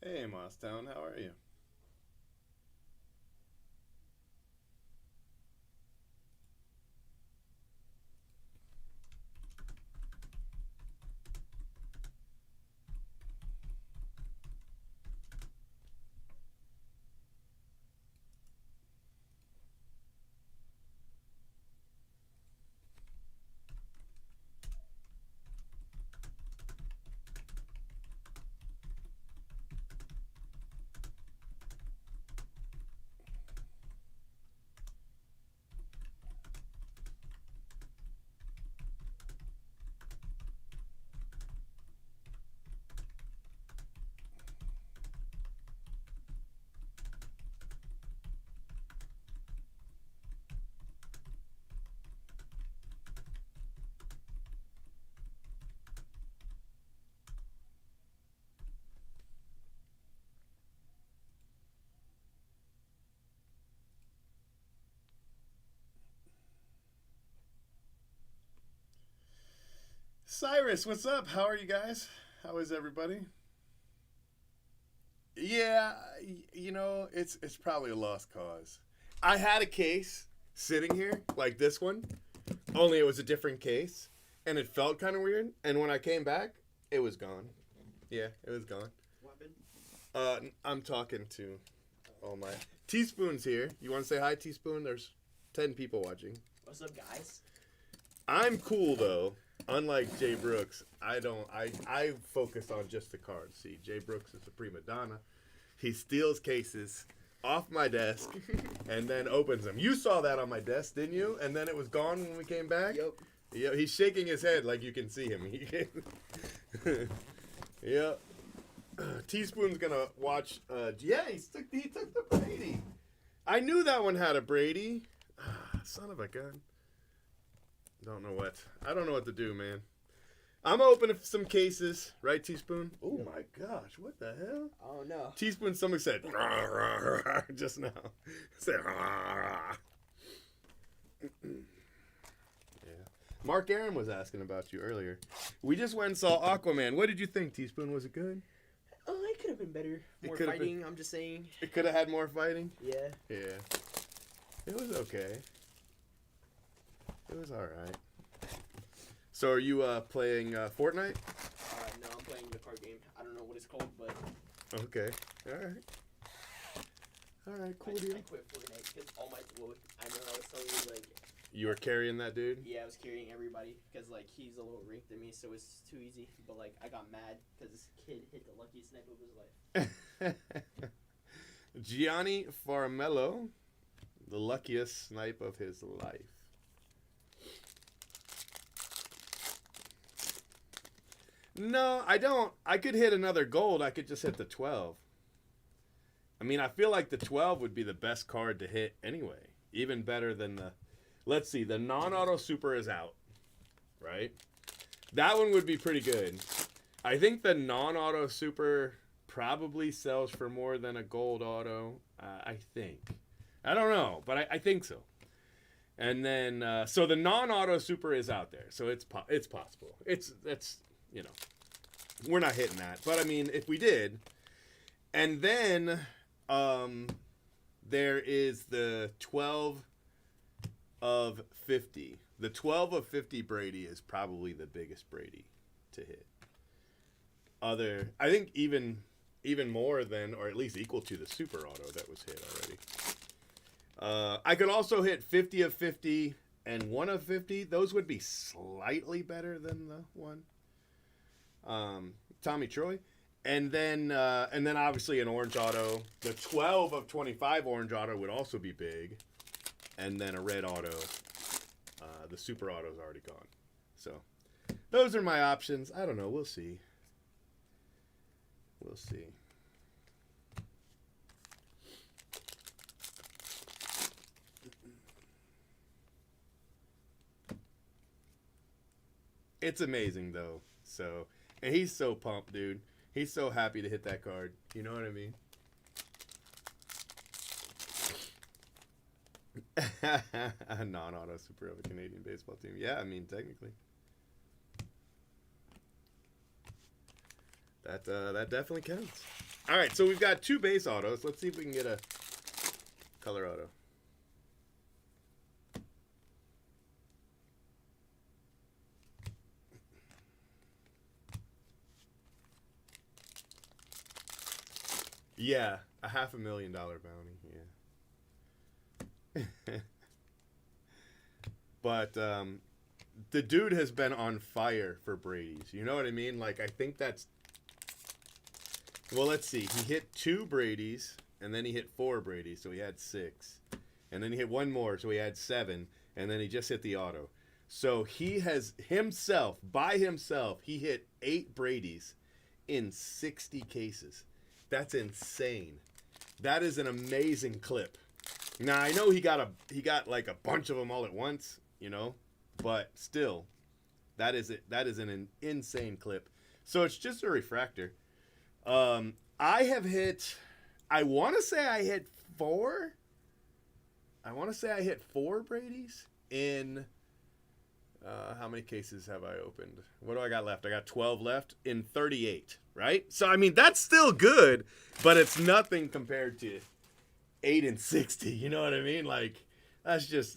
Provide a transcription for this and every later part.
Hey, Tosstown, how are you? Cyrus, what's up? How are you guys? How is everybody? Yeah, it's probably a lost cause. I had a case sitting here like this one, only it was a different case, and it felt kind of weird. And when I came back, it was gone. Yeah, it was gone. What happened? I'm talking to all my Teaspoon's here. You want to say hi, Teaspoon? There's 10 people watching. What's up, guys? I'm cool though. Unlike Jay Brooks, I focus on just the cards. See, Jay Brooks is a prima donna. He steals cases off my desk and then opens them. You saw that on my desk, didn't you? And then it was gone when we came back. Yep. Yeah, he's shaking his head like you can see him. Yep. Teaspoon's gonna watch. Yeah, he took the Brady. I knew that one had a Brady. Son of a gun. I don't know what to do, man. I'm opening some cases, right, Teaspoon? Oh my gosh, what the hell? Oh no. Teaspoon, somebody said rah, rah, rah, just now. Said rah, rah. Yeah. Mark Aaron was asking about you earlier. We just went and saw Aquaman. What did you think, Teaspoon? Was it good? Oh, it could have been better. More could have fighting. I'm just saying. It could have had more fighting. Yeah. Yeah. It was okay. It was all right. So are you playing Fortnite? No, I'm playing the card game. I don't know what it's called, but Okay. All right. All right. Cool I deal. quit Fortnite because all my I know I was telling you like You were carrying that dude. yeah I was carrying everybody because like he's a little ranked than me, so it's too easy. But like I got mad because this kid hit the luckiest snipe of his life. Gianni Farmello, the luckiest snipe of his life. No, I don't. I could hit another gold. I could just hit the 12. I mean, I feel like the 12 would be the best card to hit anyway. Even better than the... Let's see. The non-auto super is out. Right? That one would be pretty good. I think the non-auto super probably sells for more than a gold auto. I think. I don't know, but I think so. And then... so the non-auto super is out there. So it's possible. It's you know, we're not hitting that. But I mean, if we did, and then there is the 12 of 50. The 12 of 50 Brady is probably the biggest Brady to hit. I think even more than, or at least equal to the super auto that was hit already. I could also hit 50 of 50 and 1 of 50. Those would be slightly better than the one. Tommy Troy, and then obviously an orange auto. The 12 of 25 orange auto would also be big, and then a red auto. The super auto is already gone, so those are my options. I don't know. We'll see. We'll see. It's amazing though. So. And he's so pumped, dude. He's so happy to hit that card. You know what I mean? A non-auto super of a Canadian baseball team. Yeah, I mean, technically. That definitely counts. All right, so we've got 2 base autos. Let's see if we can get a color auto. Yeah, a $500,000 bounty. Yeah. But the dude has been on fire for Brady's. You know what I mean? Like, I think that's... Well, let's see. He hit 2 Brady's, and then he hit 4 Brady's, so he had 6. And then he hit 1 more, so he had 7. And then he just hit the auto. So he has himself, by himself, he hit 8 Brady's in 60 cases. That's insane. That is an amazing clip. Now, I know he got like a bunch of them all at once, you know, but still, that is it. That is an insane clip. So it's just a refractor. I have hit, I want to say I hit 4. I want to say I hit 4 Brady's in, how many cases have I opened? What do I got left? I got 12 left in 38, right? So, I mean, that's still good, but it's nothing compared to 8 and 60. You know what I mean? Like, that's just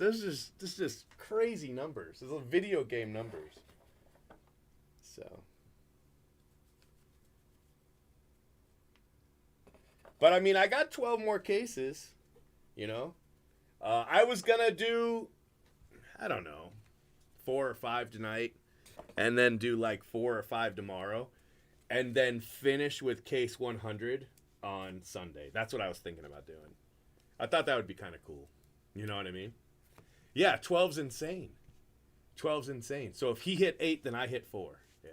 crazy numbers. Those are video game numbers. So. But, I mean, I got 12 more cases, you know. I was going to do, I don't know, 4 or 5 tonight, and then do like 4 or 5 tomorrow, and then finish with case 100 on Sunday. That's what I was thinking about doing. I thought that would be kind of cool. You know what I mean? Yeah, 12's insane. 12's insane. So if he hit 8, then I hit 4. Yeah.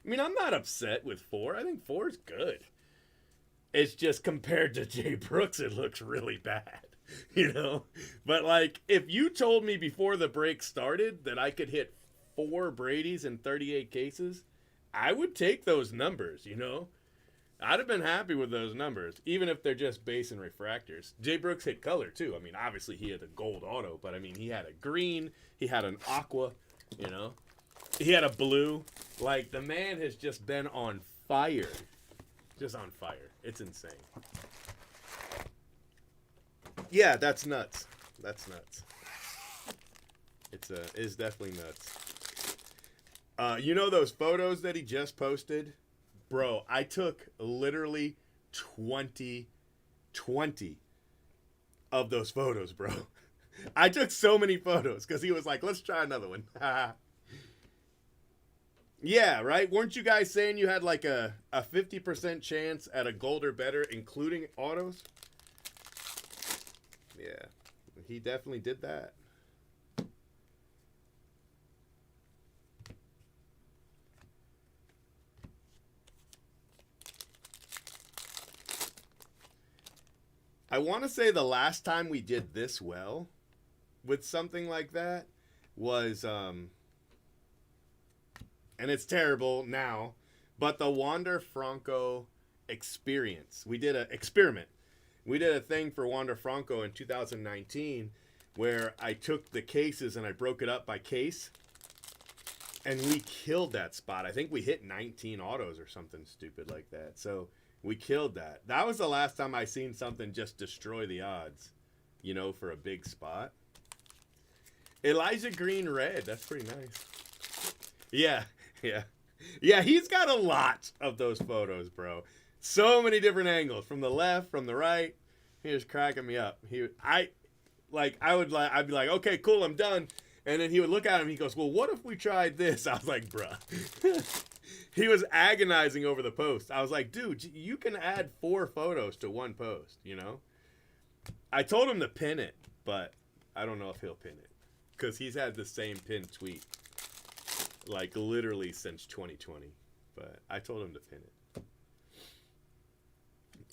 I mean, I'm not upset with 4. I think 4 is good. It's just compared to Jay Brooks, it looks really bad. You know? But, like, if you told me before the break started that I could hit 4 Brady's in 38 cases, I would take those numbers, you know? I'd have been happy with those numbers, even if they're just base and refractors. Jay Brooks hit color, too. I mean, obviously he had a gold auto, but, I mean, he had a green, he had an aqua, you know? He had a blue. Like, the man has just been on fire. Just on fire. It's insane. Yeah, that's nuts. That's nuts. It's definitely nuts. You know those photos that he just posted? Bro, I took literally 20 of those photos, bro. I took so many photos because he was like, let's try another one. Yeah, right? Weren't you guys saying you had like a 50% chance at a gold or better, including autos? Yeah, he definitely did that. I want to say the last time we did this well with something like that was, and it's terrible now, but the Wander Franco experience. We did an experiment. We did a thing for Wander Franco in 2019 where I took the cases and I broke it up by case, and we killed that spot. I think we hit 19 autos or something stupid like that. So we killed that. That was the last time I seen something just destroy the odds, you know, for a big spot. Elijah Green red. That's pretty nice. Yeah. Yeah, he's got a lot of those photos, bro. So many different angles, from the left, from the right. He was cracking me up. I'd be like, okay, cool, I'm done. And then he would look at him. He goes, well, what if we tried this? I was like, bruh. He was agonizing over the post. I was like, dude, you can add 4 photos to one post, you know? I told him to pin it, but I don't know if he'll pin it. Because he's had the same pinned tweet, like, literally since 2020. But I told him to pin it.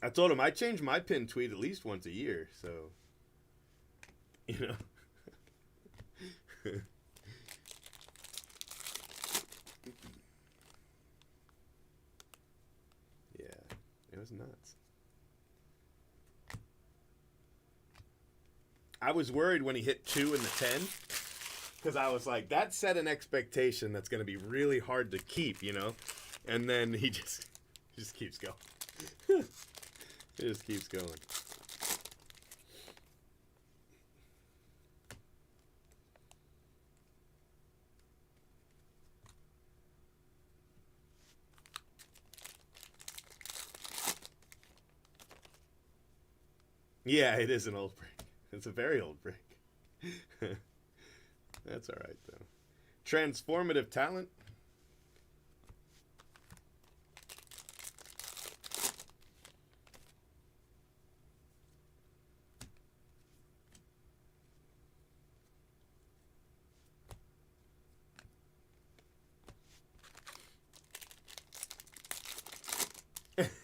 I told him I change my pin tweet at least once a year, so, you know. Yeah, it was nuts. I was worried when he hit 2 in the 10, because I was like, that set an expectation that's going to be really hard to keep, you know. And then he just just keeps going. It just keeps going. Yeah, it is an old brick. It's a very old brick. That's all right, though. Transformative talent.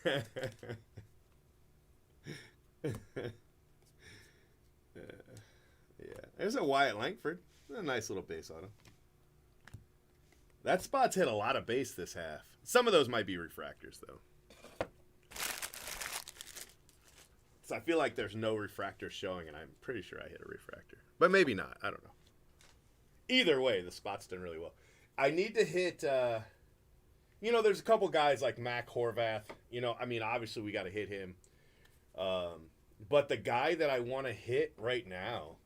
Yeah, there's a Wyatt Langford. A nice little base on him. That spot's hit a lot of base this half. Some of those might be refractors, though. So I feel like there's no refractor showing, and I'm pretty sure I hit a refractor. But maybe not. I don't know. Either way, the spot's done really well. I need to hit, there's a couple guys like Mac Horvath. Obviously we got to hit him. But the guy that I want to hit right now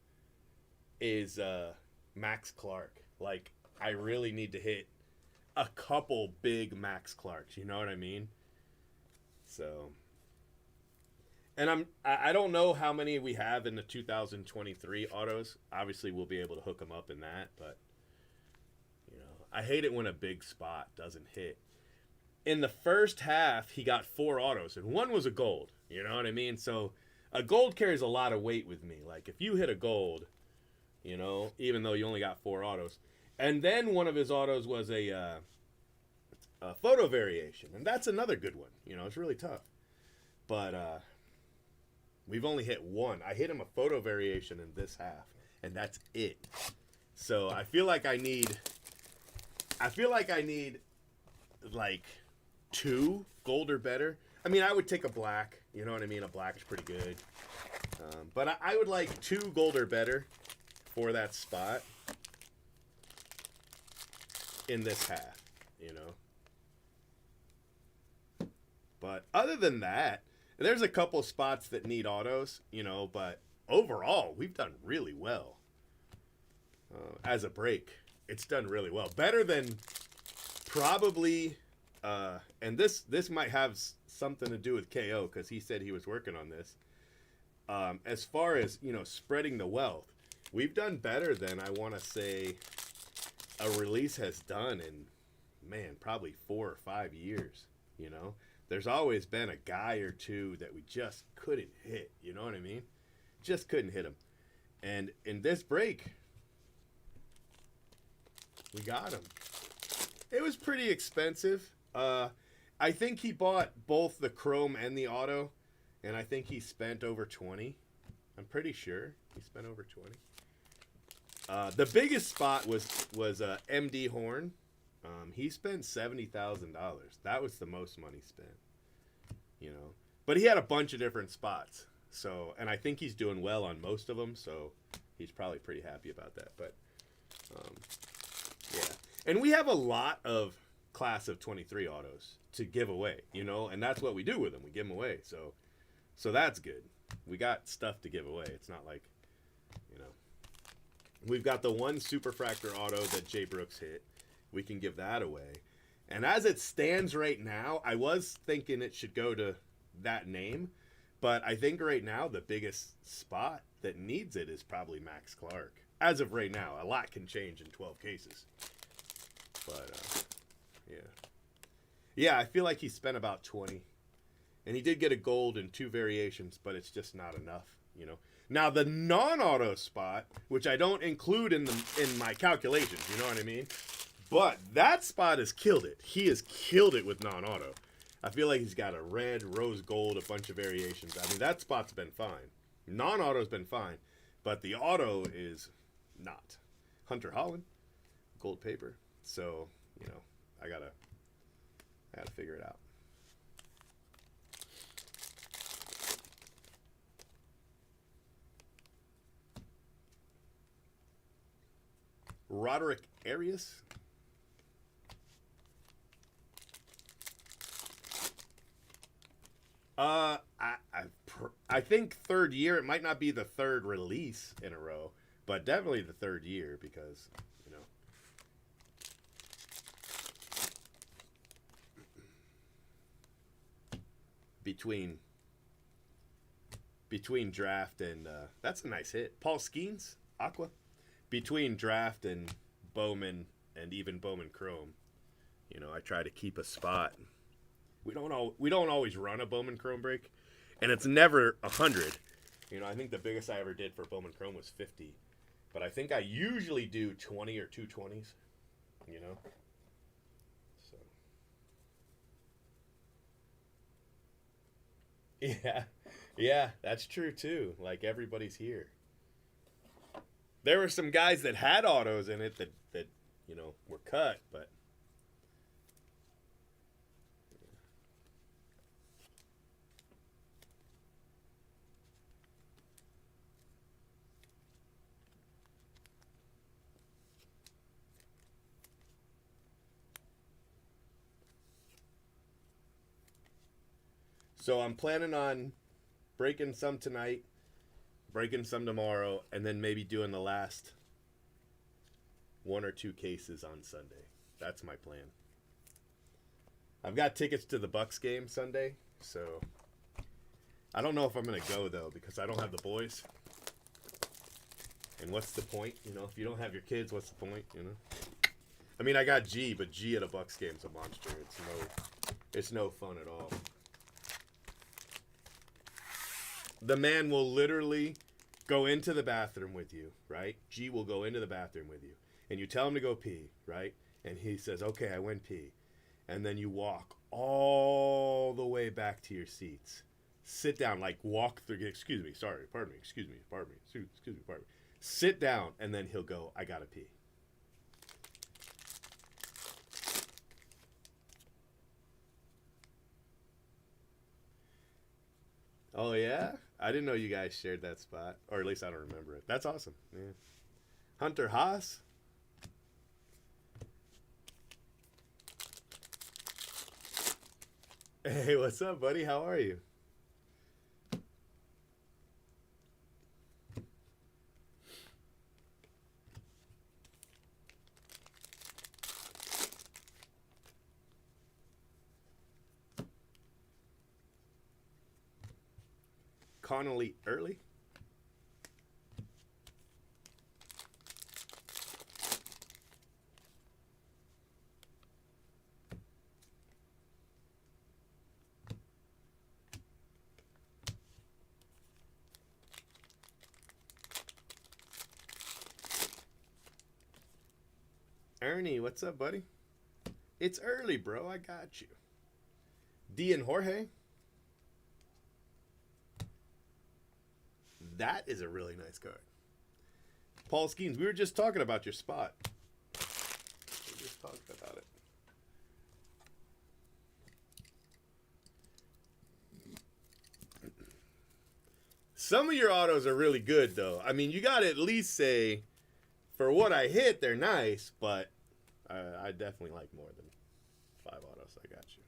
is Max Clark. Like, I really need to hit a couple big Max Clarks. You know what I mean? So, and I don't know how many we have in the 2023 autos. Obviously, we'll be able to hook them up in that. But, I hate it when a big spot doesn't hit. In the first half, he got 4 autos, and one was a gold. You know what I mean? So, a gold carries a lot of weight with me. Like, if you hit a gold, even though you only got 4 autos. And then one of his autos was a photo variation. And that's another good one. It's really tough. But we've only hit one. I hit him a photo variation in this half. And that's it. So I feel like I need like 2 gold or better. I mean, I would take a black. You know what I mean? A black is pretty good. But I would like 2 gold or better for that spot in this half, But other than that, there's a couple spots that need autos, but overall, we've done really well. As a break, it's done really well. Better than probably, and this might have something to do with KO, because he said he was working on this. As far as, spreading the wealth, we've done better than, I want to say, a release has done in, probably 4 or 5 years, There's always been a guy or two that we just couldn't hit, you know what I mean? Just couldn't hit him. And in this break, we got him. It was pretty expensive. I think he bought both the chrome and the auto, and I think he spent over 20. I'm pretty sure he spent over 20. The biggest spot was MD Horn. He spent $70,000. That was the most money spent, But he had a bunch of different spots. So, and I think he's doing well on most of them. So, he's probably pretty happy about that. But, yeah. And we have a lot of class of 23 autos to give away, and that's what we do with them. We give them away. So that's good. We got stuff to give away. It's not like, we've got the one Superfractor auto that Jay Brooks hit. We can give that away. And as it stands right now, I was thinking it should go to that name. But I think right now the biggest spot that needs it is probably Max Clark. As of right now. A lot can change in 12 cases. But, yeah. Yeah, I feel like he spent about 20. And he did get a gold in 2 variations, but it's just not enough, Now, the non-auto spot, which I don't include in my calculations, you know what I mean? But that spot has killed it. He has killed it with non-auto. I feel like he's got a red, rose gold, a bunch of variations. I mean, that spot's been fine. Non-auto's been fine, but the auto is not. Hunter Holland, gold paper. So, I gotta figure it out. Roderick Arias. I think third year. It might not be the third release in a row, but definitely the third year because you know. Between draft and that's a nice hit. Paul Skeens, Aqua. Between draft and Bowman and even Bowman Chrome, you know, I try to keep a spot. We don't always run a Bowman Chrome break, and it's never 100. You know, I think the biggest I ever did for Bowman Chrome was 50, but I think I usually do 20 or 220s. You know, so yeah, that's true too. Like everybody's here. There were some guys that had autos in it that you know were cut, but so I'm planning on breaking some tonight, breaking some tomorrow, and then maybe doing the last one or two cases on Sunday. That's my plan. I've got tickets to the Bucks game Sunday, so I don't know if I'm gonna go though because I don't have the boys. And what's the point? You know, if you don't have your kids, what's the point? You know. I mean, I got G, but G at a Bucks game's a monster. It's no fun at all. The man will literally go into the bathroom with you, right? G will go into the bathroom with you. And you tell him to go pee, right? And he says, okay, I went pee. And then you walk all the way back to your seats. Sit down, like walk through, excuse me, pardon me. Sit down, and then he'll go, I gotta pee. Oh, yeah? I didn't know you guys shared that spot. Or at least I don't remember it. That's awesome. Yeah. Hunter Haas? Hey, what's up, buddy? How are you? Connolly early? Ernie, what's up, buddy? It's early, bro. I got you. D and Jorge? That is a really nice card. Paul Skeens, we were just talking about your spot. We were just talking about it. Some of your autos are really good, though. I mean, you got to at least say, for what I hit, they're nice, but I definitely like more than 5 autos. I got you.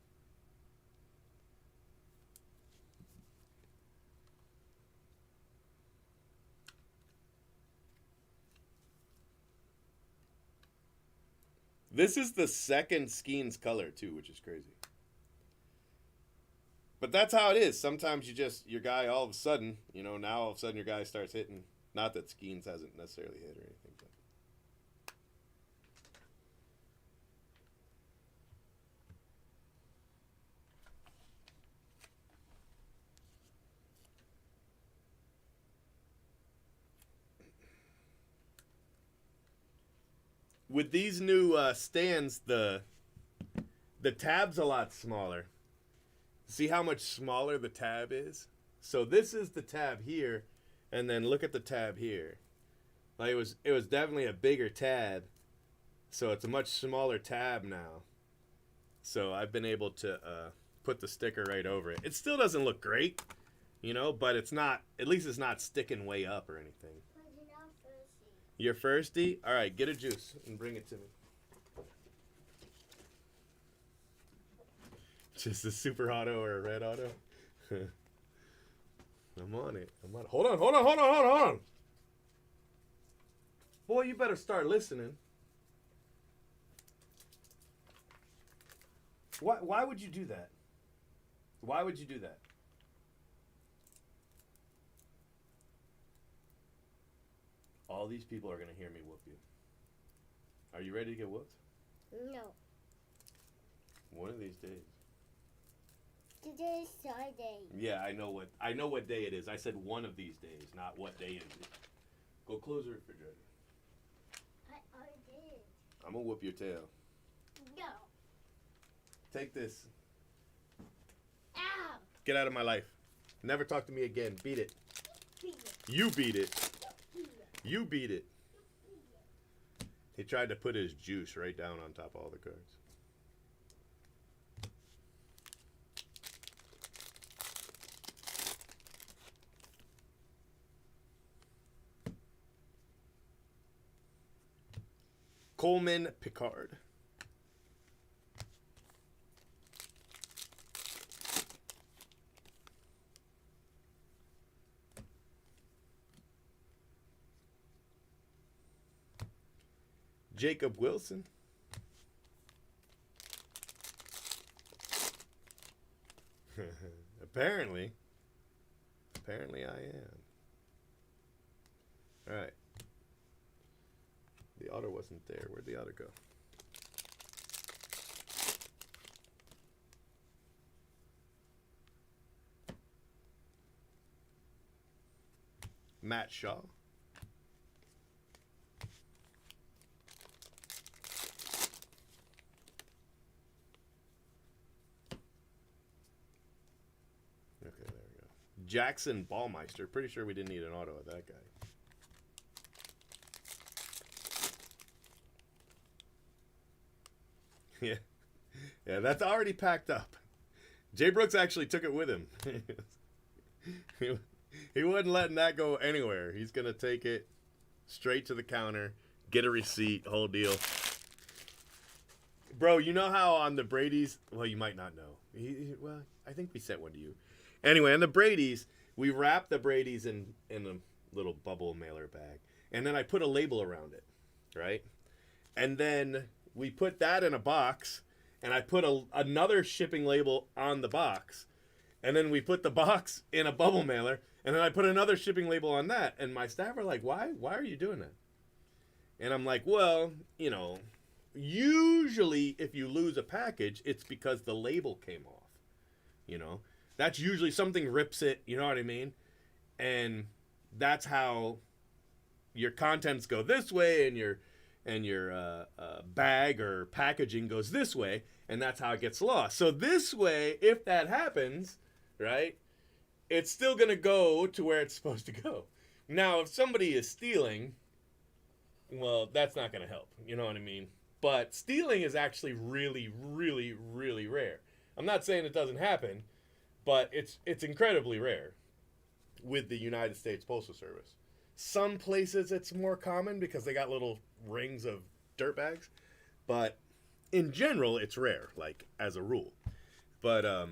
This is the second Skeens color, too, which is crazy. But that's how it is. Sometimes your guy all of a sudden, you know, now all of a sudden your guy starts hitting. Not that Skeens hasn't necessarily hit or anything. But. With these new stands, the tab's a lot smaller. See how much smaller the tab is? So this is the tab here, and then look at the tab here. Like it was definitely a bigger tab, so it's a much smaller tab now. So I've been able to put the sticker right over it. It still doesn't look great, you know, but it's not. At least it's not sticking way up or anything. You're thirsty? All right, get a juice and bring it to me. Just a super auto or a red auto? I'm on it. Hold on. Boy, you better start listening. Why would you do that? Why would you do that? All these people are going to hear me whoop you. Are you ready to get whooped? No. One of these days. Today is Friday. Yeah, I know what day it is. I said one of these days, not what day it is. Go close the refrigerator. I already did. I'm going to whoop your tail. No. Take this. Ow. Get out of my life. Never talk to me again. Beat it. Beat it. You beat it. Beat it. You beat it. He tried to put his juice right down on top of all the cards. Coleman Picard. Jacob Wilson. Apparently I am. All right. The auto wasn't there. Where'd the auto go? Matt Shaw. Okay, there we go. Jackson Ballmeister. Pretty sure we didn't need an auto of that guy. Yeah. Yeah, that's already packed up. Jay Brooks actually took it with him. He wasn't letting that go anywhere. He's going to take it straight to the counter, get a receipt, whole deal. Bro, you know how on the Brady's, well, you might not know. Well, I think we sent one to you. Anyway, on the Brady's, we wrapped the Brady's in a little bubble mailer bag. And then I put a label around it, right? And then we put that in a box, and I put another shipping label on the box. And then we put the box in a bubble mailer, and then I put another shipping label on that. And my staff are like, why are you doing that? And I'm like, well, you know, usually if you lose a package, it's because the label came off. You know, that's usually something rips it, you know what I mean? And that's how your contents go this way, and your bag or packaging goes this way, and that's how it gets lost. So this way, if that happens, right, it's still going to go to where it's supposed to go. Now, if somebody is stealing, well, that's not going to help. You know what I mean? But stealing is actually really, really, really rare. I'm not saying it doesn't happen, but it's incredibly rare with the United States Postal Service. Some places it's more common because they got little rings of dirt bags, but in general it's rare, like as a rule. But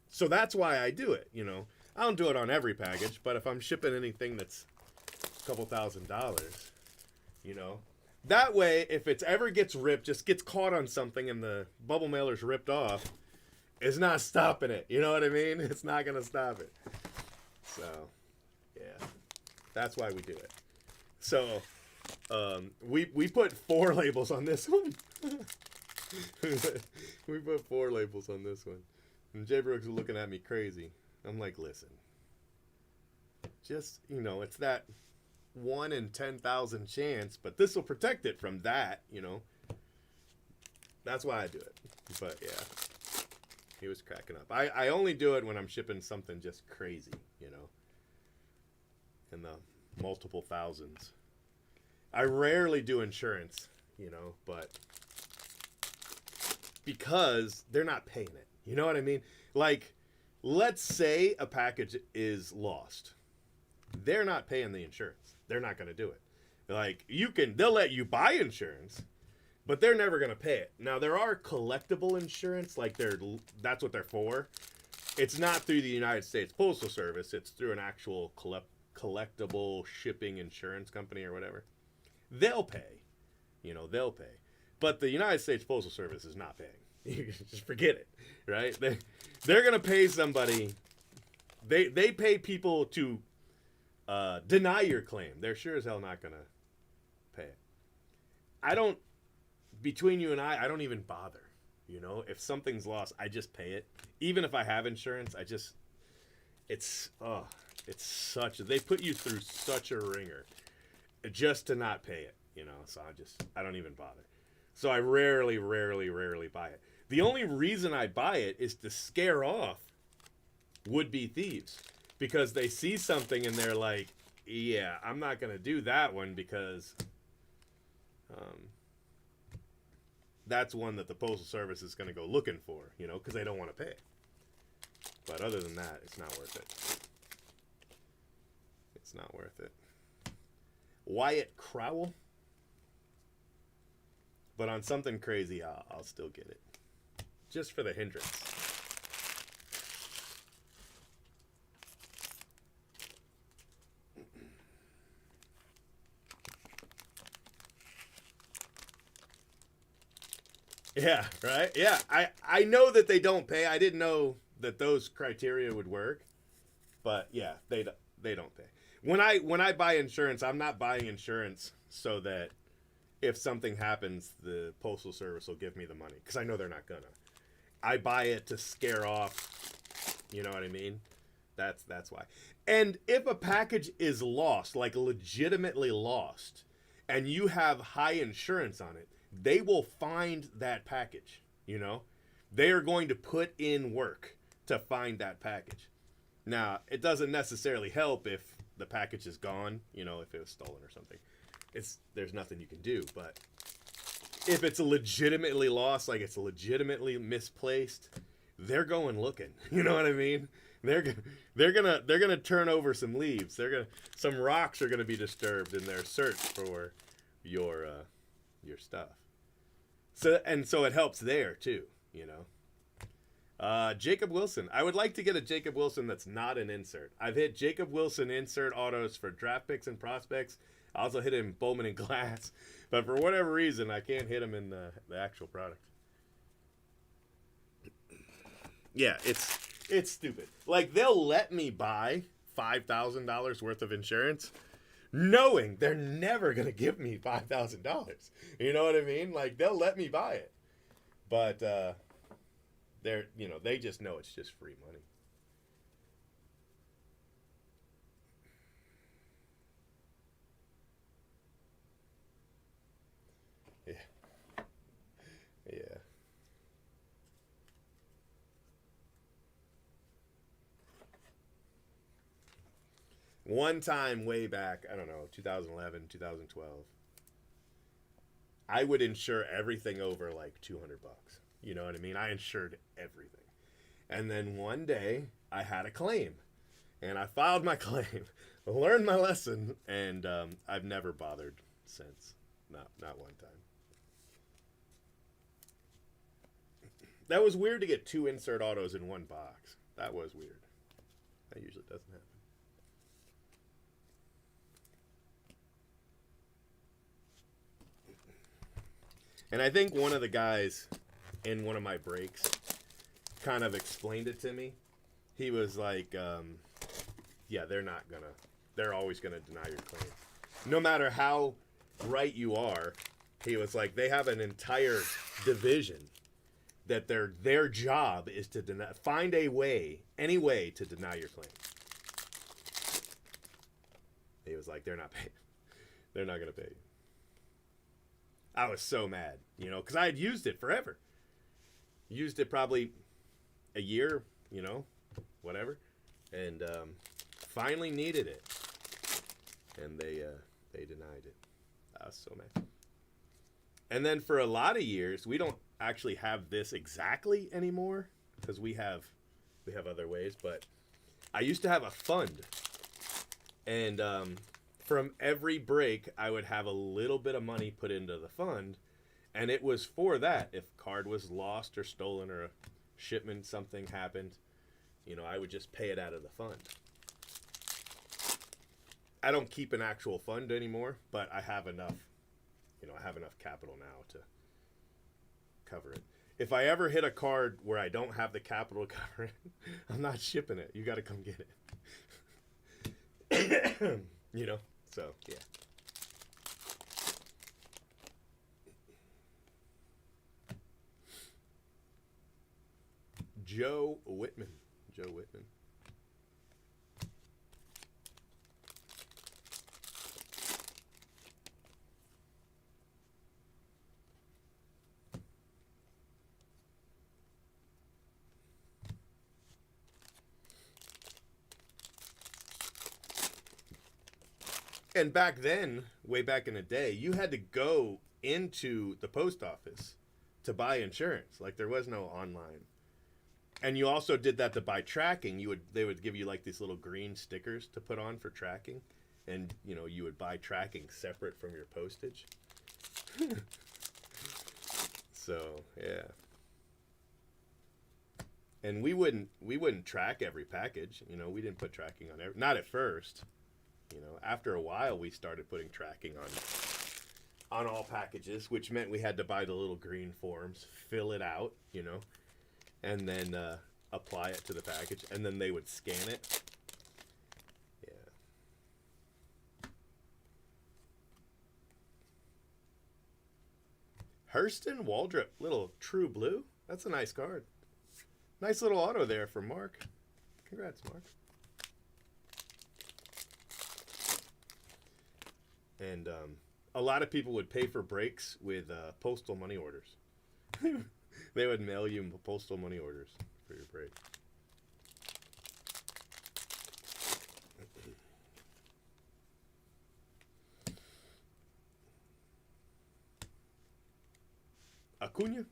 so that's why I do it. You know, I don't do it on every package, but if I'm shipping anything that's a couple $1,000, you know, that way if it ever gets ripped, just gets caught on something and the bubble mailer's ripped off, it's not stopping it. You know what I mean? It's not gonna stop it. So yeah, that's why we do it. So we put 4 labels on this one. We put 4 labels on this one. And Jay Brooks is looking at me crazy. I'm like, listen, just, you know, it's that 1 in 10,000 chance, but this will protect it from that, you know. That's why I do it. But yeah, he was cracking up. I only do it when I'm shipping something just crazy, you know, in the multiple thousands. I rarely do insurance, you know, but because they're not paying it. You know what I mean? Like, let's say a package is lost. They're not paying the insurance. They're not going to do it. Like, they'll let you buy insurance, but they're never going to pay it. Now, there are collectible insurance, like that's what they're for. it's not through the United States Postal Service. It's through an actual collectible shipping insurance company or whatever. They'll pay. They'll pay. But the United States Postal Service is not paying. You just forget it, right? They're going to pay somebody. They pay people to deny your claim. They're sure as hell not going to pay it. Between you and I don't even bother. If something's lost, I just pay it. Even if I have insurance, they put you through such a ringer just to not pay it, so I don't even bother. So I rarely buy it. The only reason I buy it is to scare off would-be thieves, because they see something and they're like, yeah, I'm not going to do that one because that's one that the Postal Service is going to go looking for, because they don't want to pay. But other than that, it's not worth it. It's not worth it. Wyatt Crowell. But on something crazy, I'll still get it. Just for the hindrance. Yeah, right? Yeah, I know that they don't pay. I didn't know that those criteria would work. But yeah, they don't pay. When I buy insurance, I'm not buying insurance so that if something happens, the Postal Service will give me the money, because I know they're not gonna. I buy it to scare off, you know what I mean? That's why. And if a package is lost, like legitimately lost, and you have high insurance on it, they will find that package, They are going to put in work to find that package. Now, it doesn't necessarily help if the package is gone, if it was stolen or something. There's nothing you can do, but if it's legitimately lost, like it's legitimately misplaced, they're going looking. You know what I mean? They're gonna turn over some leaves. Some rocks are gonna be disturbed in their search for your stuff. So it helps there too, Jacob Wilson. I would like to get a Jacob Wilson that's not an insert. I've hit Jacob Wilson insert autos for draft picks and prospects. I also hit him Bowman and Glass, but for whatever reason, I can't hit him in the actual product. Yeah, it's stupid. Like, they'll let me buy $5,000 worth of insurance, knowing they're never gonna give me $5,000. You know what I mean? Like, they'll let me buy it, but they just know it's just free money. Yeah. One time way back, I don't know, 2011, 2012, I would insure everything over like $200. You know what I mean? I insured everything. And then one day I had a claim and I filed my claim, learned my lesson, and I've never bothered since. Not one time. That was weird to get 2 insert autos in one box. That was weird. That usually doesn't happen. And I think one of the guys in one of my breaks kind of explained it to me. He was like, yeah, they're always gonna deny your claim. No matter how right you are, he was like, they have an entire division that their job is to find any way to deny your claim. He was like, they're not gonna pay you. I was so mad, because I had used it forever. Used it probably a year, whatever, and finally needed it, and they denied it. I was so mad. And then for a lot of years, we don't actually have this exactly anymore, because we have other ways. But I used to have a fund, and from every break, I would have a little bit of money put into the fund, and it was for that. If card was lost or stolen or a shipment, something happened, You know, I would just pay it out of the fund. I don't keep an actual fund anymore, but I have enough, you know, I have enough capital now to cover it. If I ever hit a card where I don't have the capital to cover it, I'm not shipping it. You got to come get it. You know, so yeah. Joe Whitman. Joe Whitman. And back then, way back in the day, you had to go into the post office to buy insurance. Like there was no online. And you also did that to buy tracking. They would give you like these little green stickers to put on for tracking. And you know, you would buy tracking separate from your postage. So, yeah. And we wouldn't track every package. You know, we didn't put tracking on not at first. You know, after a while, we started putting tracking on all packages, which meant we had to buy the little green forms, fill it out, you know, and then apply it to the package, and then they would scan it. Yeah. Hurston Waldrop, little True Blue. That's a nice card. Nice little auto there for Mark. Congrats, Mark. And a lot of people would pay for breaks with postal money orders. They would mail you postal money orders for your break. Acuna.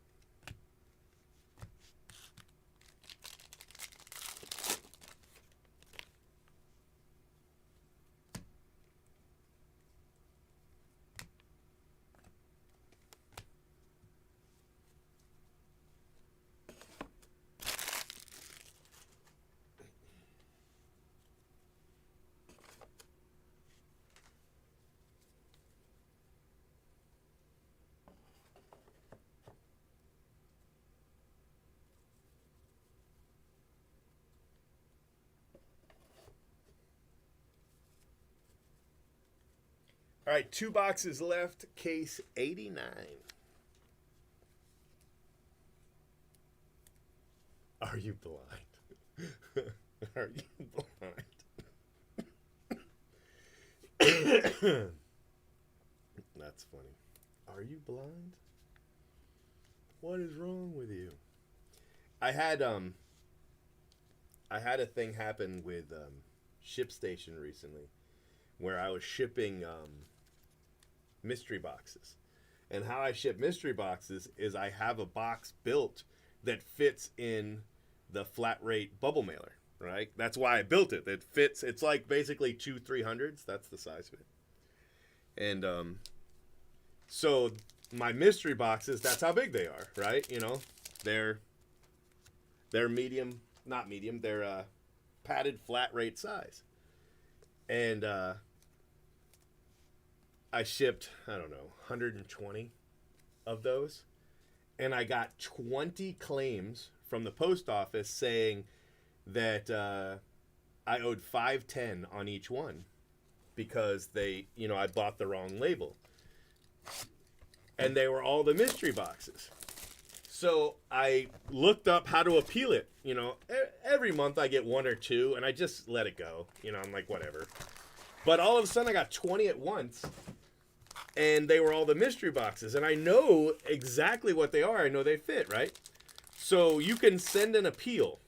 All right, 2 boxes left. Case 89. Are you blind? Are you blind? That's funny. Are you blind? What is wrong with you? I had a thing happen with ShipStation recently, where I was shipping mystery boxes. And how I ship mystery boxes is I have a box built that fits in the flat rate bubble mailer, right? That's why I built it. It fits. It's like basically 2 300s. That's the size of it. And so my mystery boxes, that's how big they are, right? You know, they're medium, not medium. They're padded flat rate size. And I shipped, I don't know, 120 of those. And I got 20 claims from the post office saying that I owed $5.10 on each one because they, you know, I bought the wrong label. And they were all the mystery boxes. So I looked up how to appeal it. You know, every month I get 1 or 2, and I just let it go. You know, I'm like, whatever. But all of a sudden I got 20 at once. And they were all the mystery boxes. And I know exactly what they are. I know they fit, right? So you can send an appeal.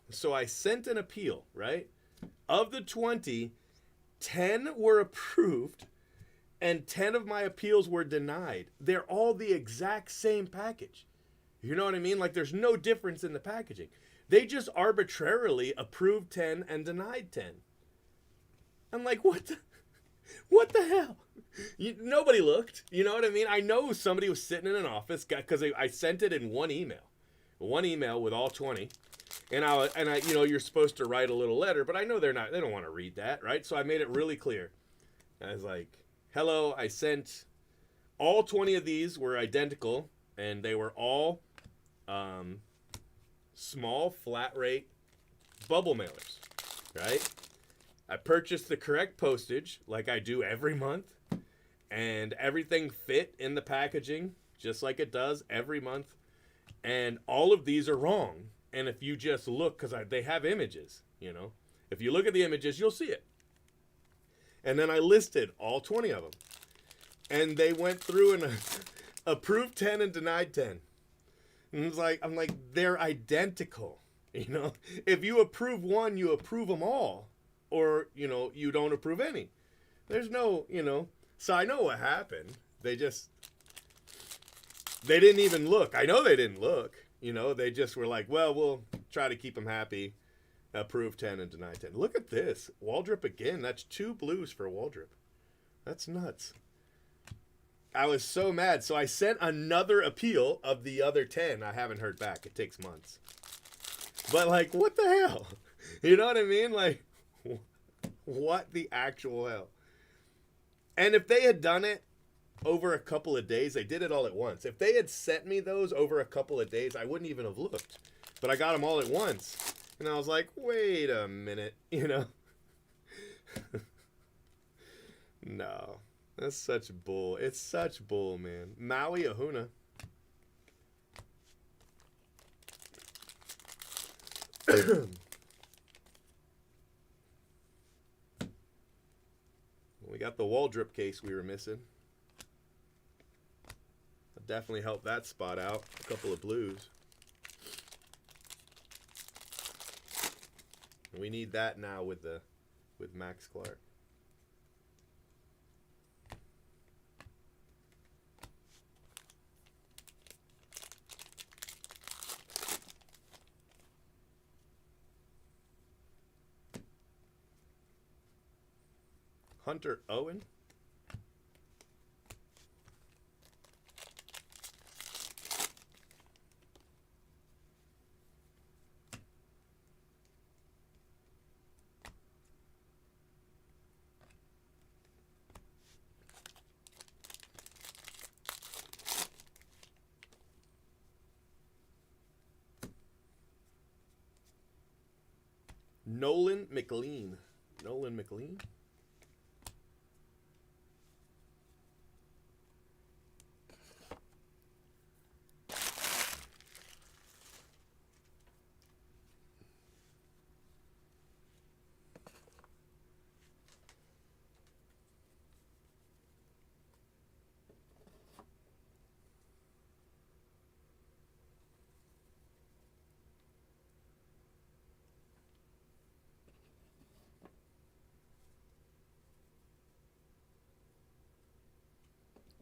So I sent an appeal, right? Of the 20, 10 were approved. And 10 of my appeals were denied. They're all the exact same package. You know what I mean? Like there's no difference in the packaging. They just arbitrarily approved 10 and denied 10. I'm like, what the hell? Nobody looked. You know what I mean? I know somebody was sitting in an office because I sent it in one email with all 20. And I, you know, you're supposed to write a little letter, but I know they don't want to read that, right? So I made it really clear. I was like, hello, I sent all 20 of these were identical, and they were all small flat rate bubble mailers, right? I purchased the correct postage like I do every month, and everything fit in the packaging just like it does every month. And all of these are wrong. And if you just look, because they have images, you know, if you look at the images, you'll see it. And then I listed all 20 of them. And they went through and approved 10 and denied 10. And it's like, I'm like, they're identical. You know, if you approve one, you approve them all. Or, you know, you don't approve any. There's no, you know. So I know what happened. They didn't even look. I know they didn't look. You know, they just were like, well, we'll try to keep them happy. Approve 10 and deny 10. Look at this. Waldrop again. That's 2 blues for Waldrop. That's nuts. I was so mad. So I sent another appeal of the other 10. I haven't heard back. It takes months. But, like, what the hell? You know what I mean? Like, what the actual hell? And if they had done it over a couple of days, they did it all at once. If they had sent me those over a couple of days, I wouldn't even have looked. But I got them all at once. And I was like, wait a minute, you know? No. That's such bull. It's such bull, man. Maui Ahuna. We got the Waldrop case we were missing. Definitely helped that spot out. A couple of blues. We need that now with Max Clark. Hunter Owen. Nolan McLean. Nolan McLean?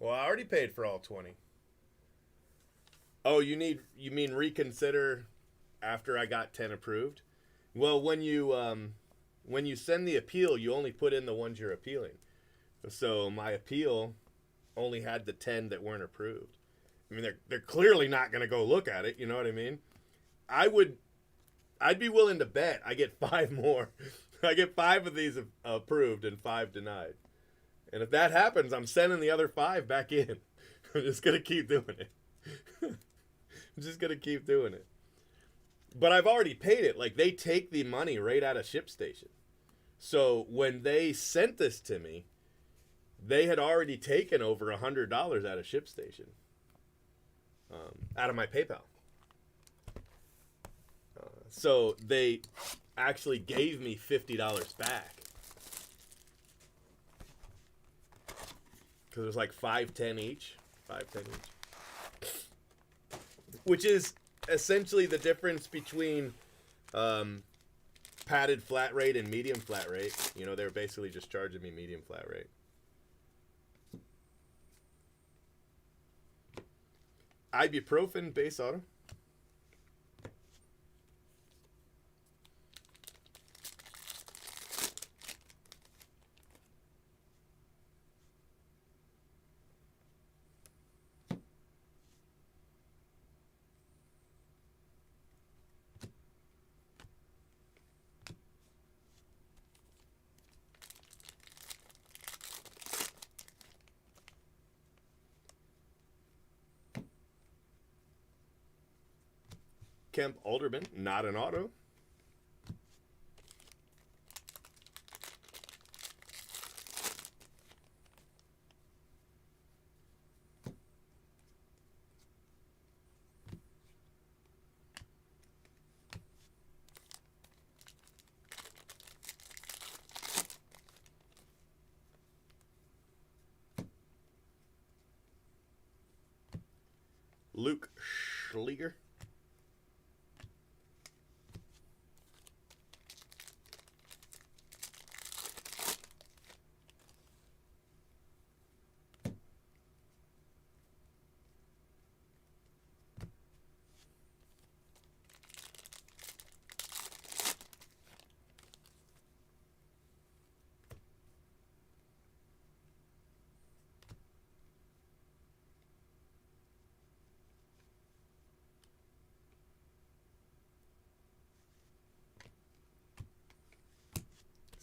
Well, I already paid for all 20. Oh, you mean reconsider after I got 10 approved? Well, when you send the appeal, you only put in the ones you're appealing. So my appeal only had the 10 that weren't approved. I mean, they're clearly not going to go look at it, you know what I mean? I'd be willing to bet I get 5 more. I get 5 of these approved and 5 denied. And if that happens, I'm sending the other 5 back in. I'm just going to keep doing it. I'm just going to keep doing it. But I've already paid it. Like, they take the money right out of ShipStation. So when they sent this to me, they had already taken over $100 out of ShipStation. Out of my PayPal. So they actually gave me $50 back. Because it was like $5.10 each. $5.10 each. Which is essentially the difference between padded flat rate and medium flat rate. You know, they're basically just charging me medium flat rate. Ibuprofen base auto. Kemp Alderman, not an auto. Luke Schleger.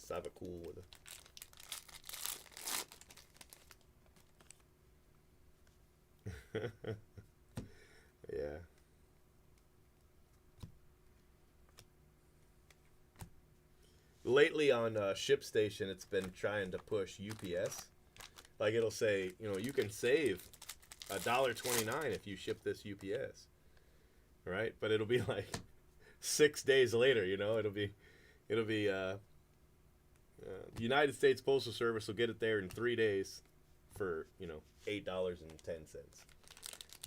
Have a cool with it. Yeah. Lately on ShipStation, it's been trying to push UPS. Like it'll say, you know, you can save $1.29 if you ship this UPS, right? But it'll be like 6 days later. You know, it'll be the United States Postal Service will get it there in 3 days for, you know, $8.10.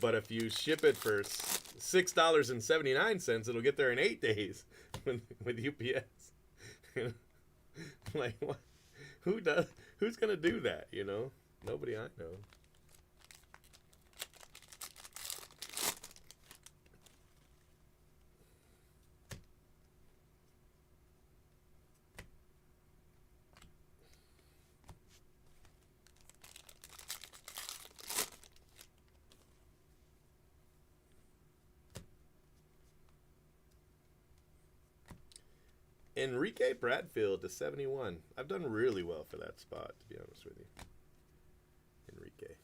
But if you ship it for $6.79, it'll get there in 8 days with UPS. Like what? Who's gonna do that? You know, nobody I know. Enrique Bradfield to 71. I've done really well for that spot, to be honest with you. Enrique.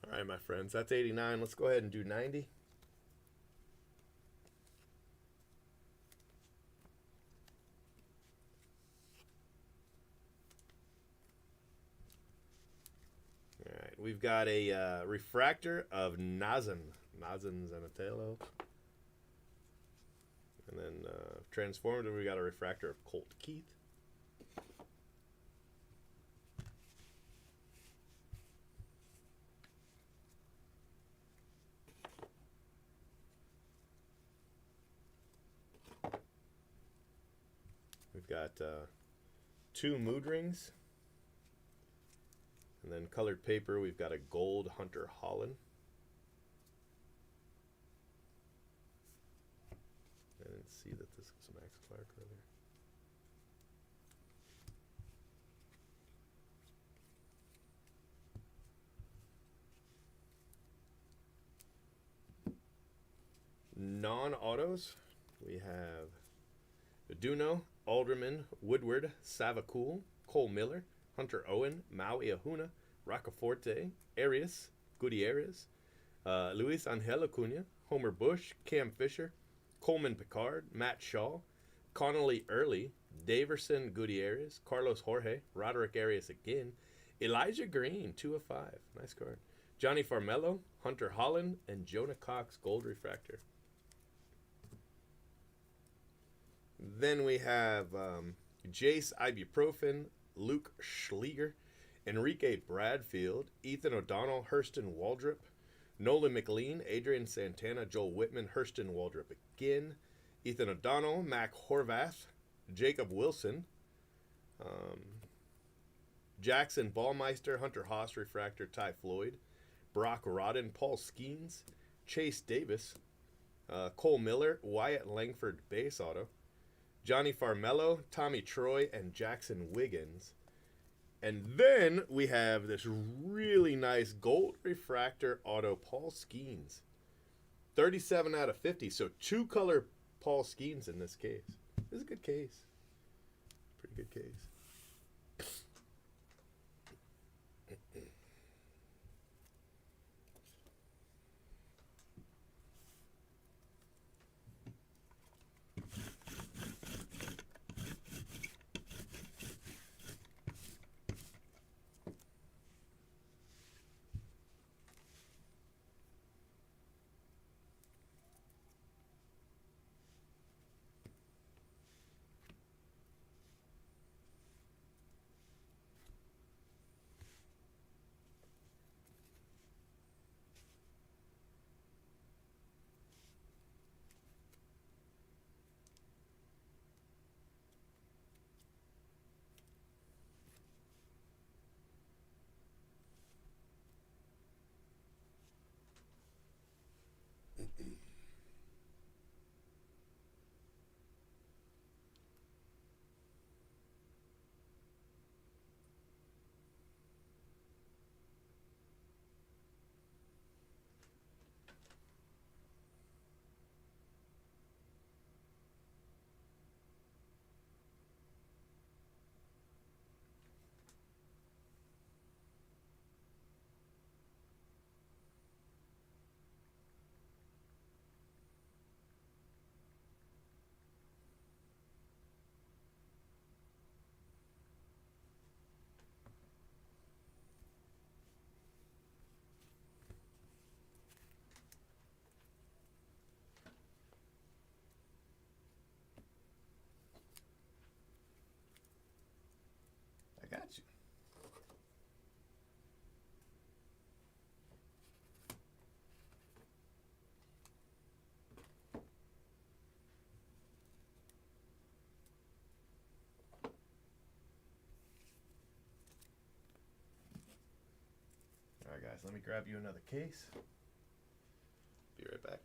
All right, my friends, that's 89. Let's go ahead and do 90. All right, we've got a refractor of Nazem Zanatello. And then transformative, we got a refractor of Colt Keith. We've got 2 mood rings. And then colored paper, we've got a gold Hunter Holland. I didn't see that this was Max Clark earlier. Non-autos, we have Duno, Alderman, Woodward, Savacool, Cole Miller, Hunter Owen, Maui Ahuna, Roccaforte, Arias, Gutierrez, Luis Angel Acuna, Homer Bush, Cam Fisher, Coleman Picard, Matt Shaw, Connolly Early, Daverson Gutierrez, Carlos Jorge, Roderick Arias again, Elijah Green, 2 of 5. Nice card. Johnny Farmello, Hunter Holland, and Jonah Cox, gold refractor. Then we have Jace Ibuprofen, Luke Schleger, Enrique Bradfield, Ethan O'Donnell, Hurston Waldrop, Nolan McLean, Adrian Santana, Joel Whitman, Hurston Waldrop again, Ethan O'Donnell, Mac Horvath, Jacob Wilson, Jackson Ballmeister, Hunter Haas refractor, Ty Floyd, Brock Rodden, Paul Skeens, Chase Davis, Cole Miller, Wyatt Langford base auto, Johnny Farmello, Tommy Troy, and Jackson Wiggins. And then we have this really nice gold refractor auto, Paul Skeens. 37 out of 50. So 2-color Paul Skeens in this case. This is a good case. Pretty good case. I got you. All right, guys, let me grab you another case. Be right back.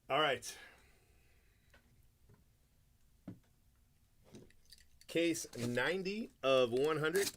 All right. Case 90 of 100.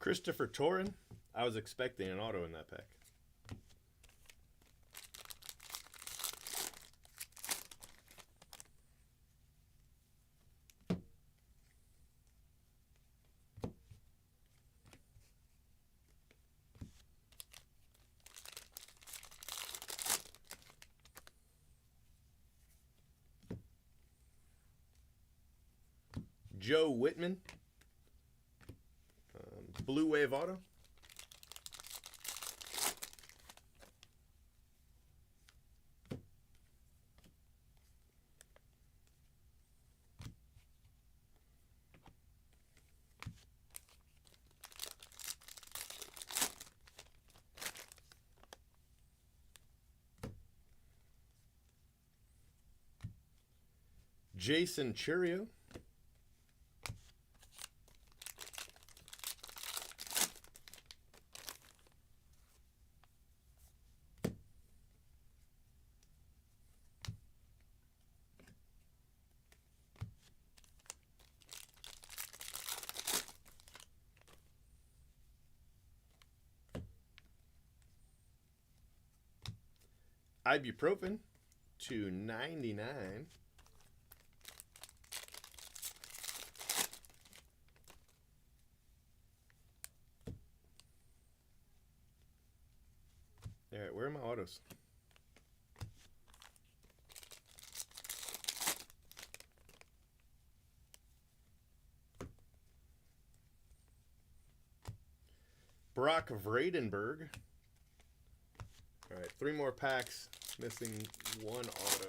Christopher Torin. I was expecting an auto in that pack. Joe Whitman. Blue Wave auto. Jason Churio. Ibuprofen to 99. All right, where are my autos? Brock Vradenberg. All right, 3 more packs. Missing 1 auto.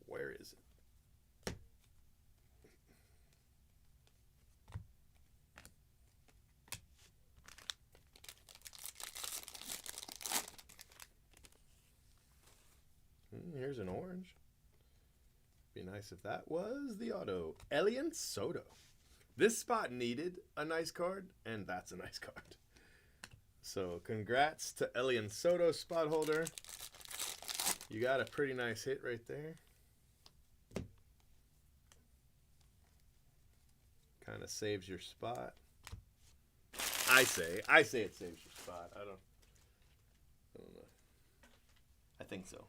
Where is it? Here's an orange. Be nice if that was the auto. Elian Soto. This spot needed a nice card, and that's a nice card. So congrats to Elian Soto, spot holder. You got a pretty nice hit right there. Kind of saves your spot. I say it saves your spot. I don't know. I think so.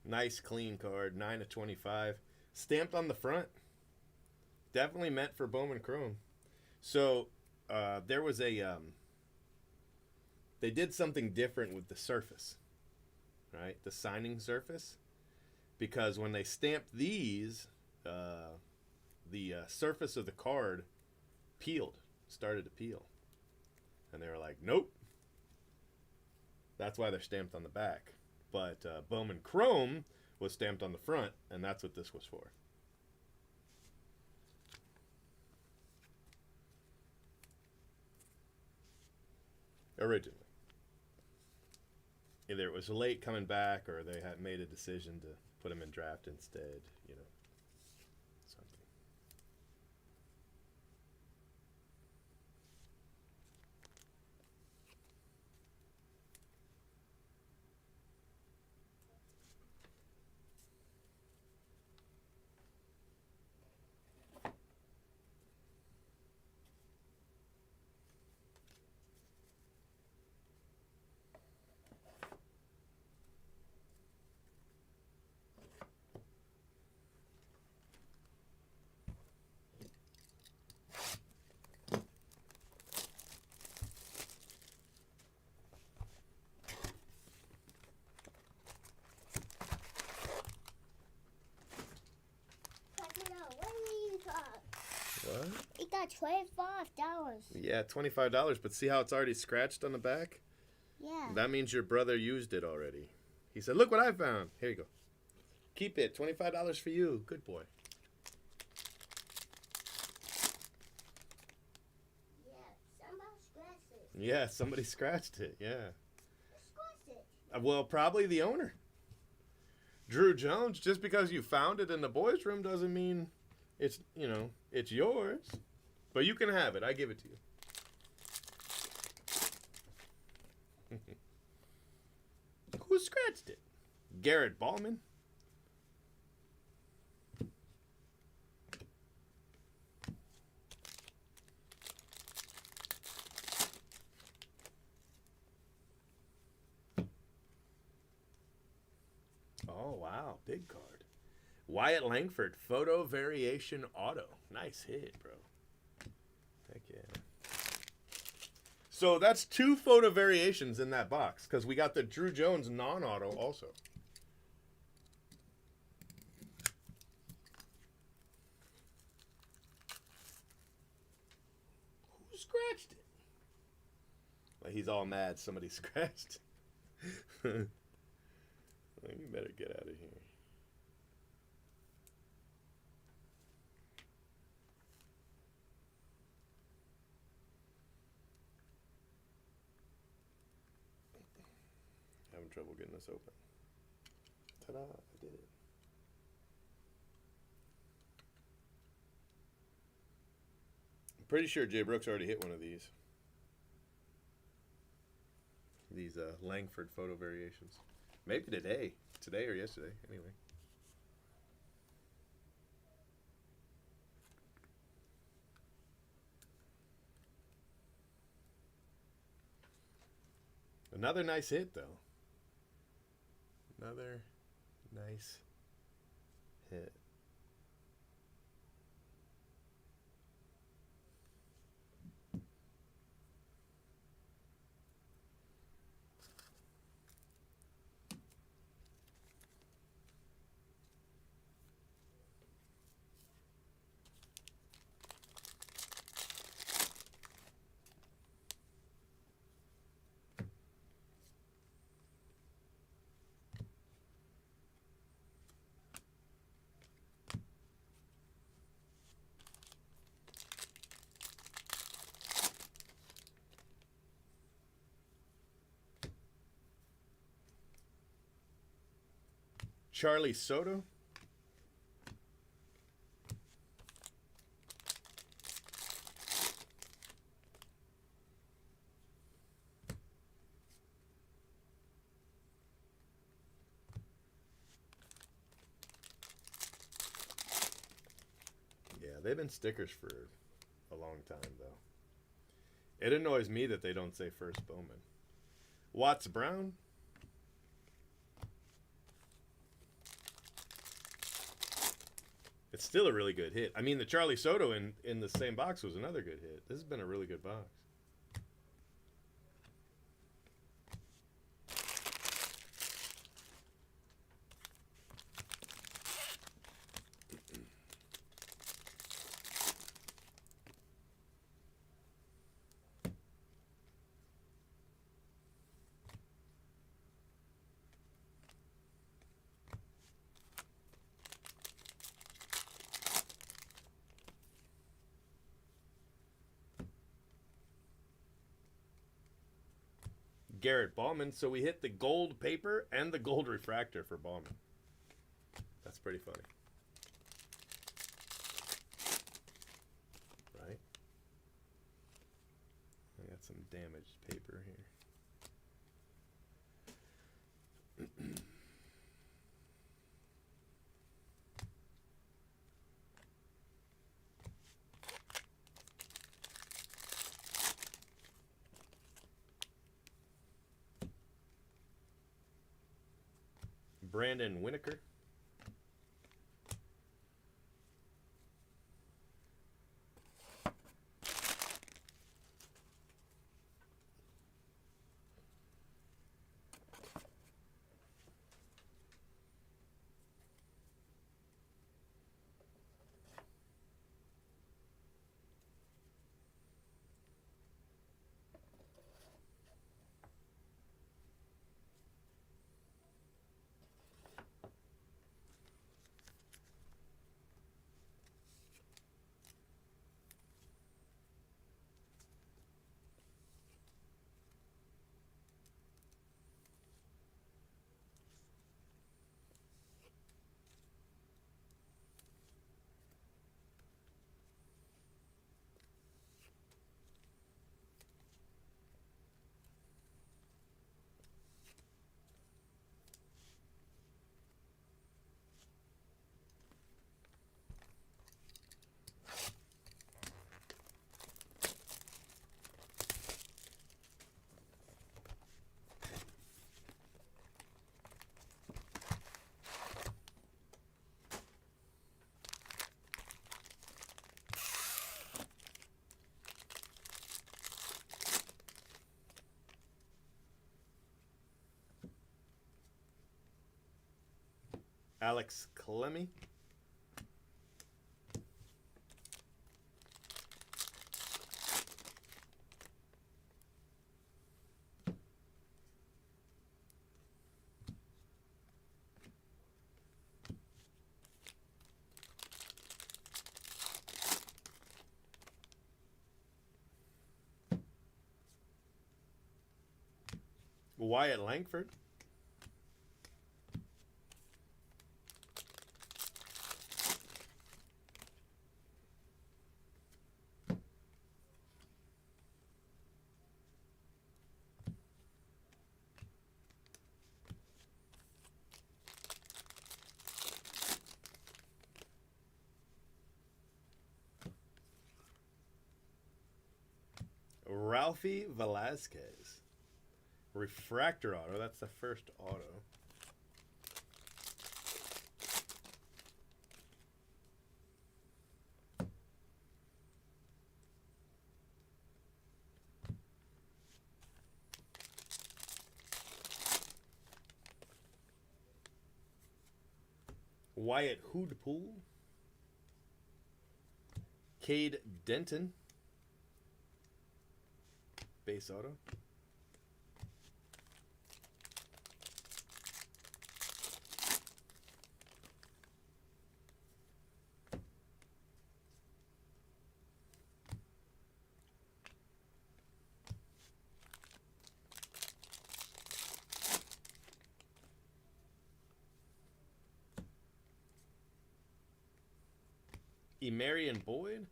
Nice clean card, 9 of 25. Stamped on the front. Definitely meant for Bowman Chrome. So there was a they did something different with the surface, right? The signing surface, because when they stamped these, the surface of the card started to peel, and they were like, nope. That's why they're stamped on the back. But Bowman Chrome was stamped on the front, and that's what this was for. Originally. Either it was late coming back, or they had made a decision to put him in draft instead, you know. Something. What? It got $25. Yeah, $25, but see how it's already scratched on the back? Yeah. That means your brother used it already. He said, look what I found. Here you go. Keep it. $25 for you. Good boy. Yeah, somebody scratched it. Yeah. Scratched it. Well, probably the owner. Drew Jones, just because you found it in the boys' room doesn't mean it's, it's yours. But you can have it. I give it to you. Who scratched it? Garrett Bowman? Oh, wow. Big card. Wyatt Langford, photo variation auto. Nice hit, bro. Heck yeah. So that's 2 photo variations in that box because we got the Drew Jones non-auto also. Who scratched it? Like he's all mad somebody scratched. You better get out of here. Having trouble getting this open. Ta-da, I did it. I'm pretty sure Jay Brooks already hit one of these. These Langford photo variations. Maybe today or yesterday, anyway. Another nice hit, though. Another nice hit. Charlie Soto. Yeah, they've been stickers for a long time, though. It annoys me that they don't say first Bowman. Watts Brown. It's still a really good hit. I mean, the Charlie Soto in the same box was another good hit. This has been a really good box. Garrett Bowman. So we hit the gold paper and the gold refractor for Bowman. That's pretty funny. Right? I got some damaged paper here. Brandon Winokur. Alex Clemmy. Wyatt Langford. Ralphie Velasquez. Refractor auto. That's the first auto. Wyatt Hoodpool. Cade Denton. Base auto. Emarian Boyd.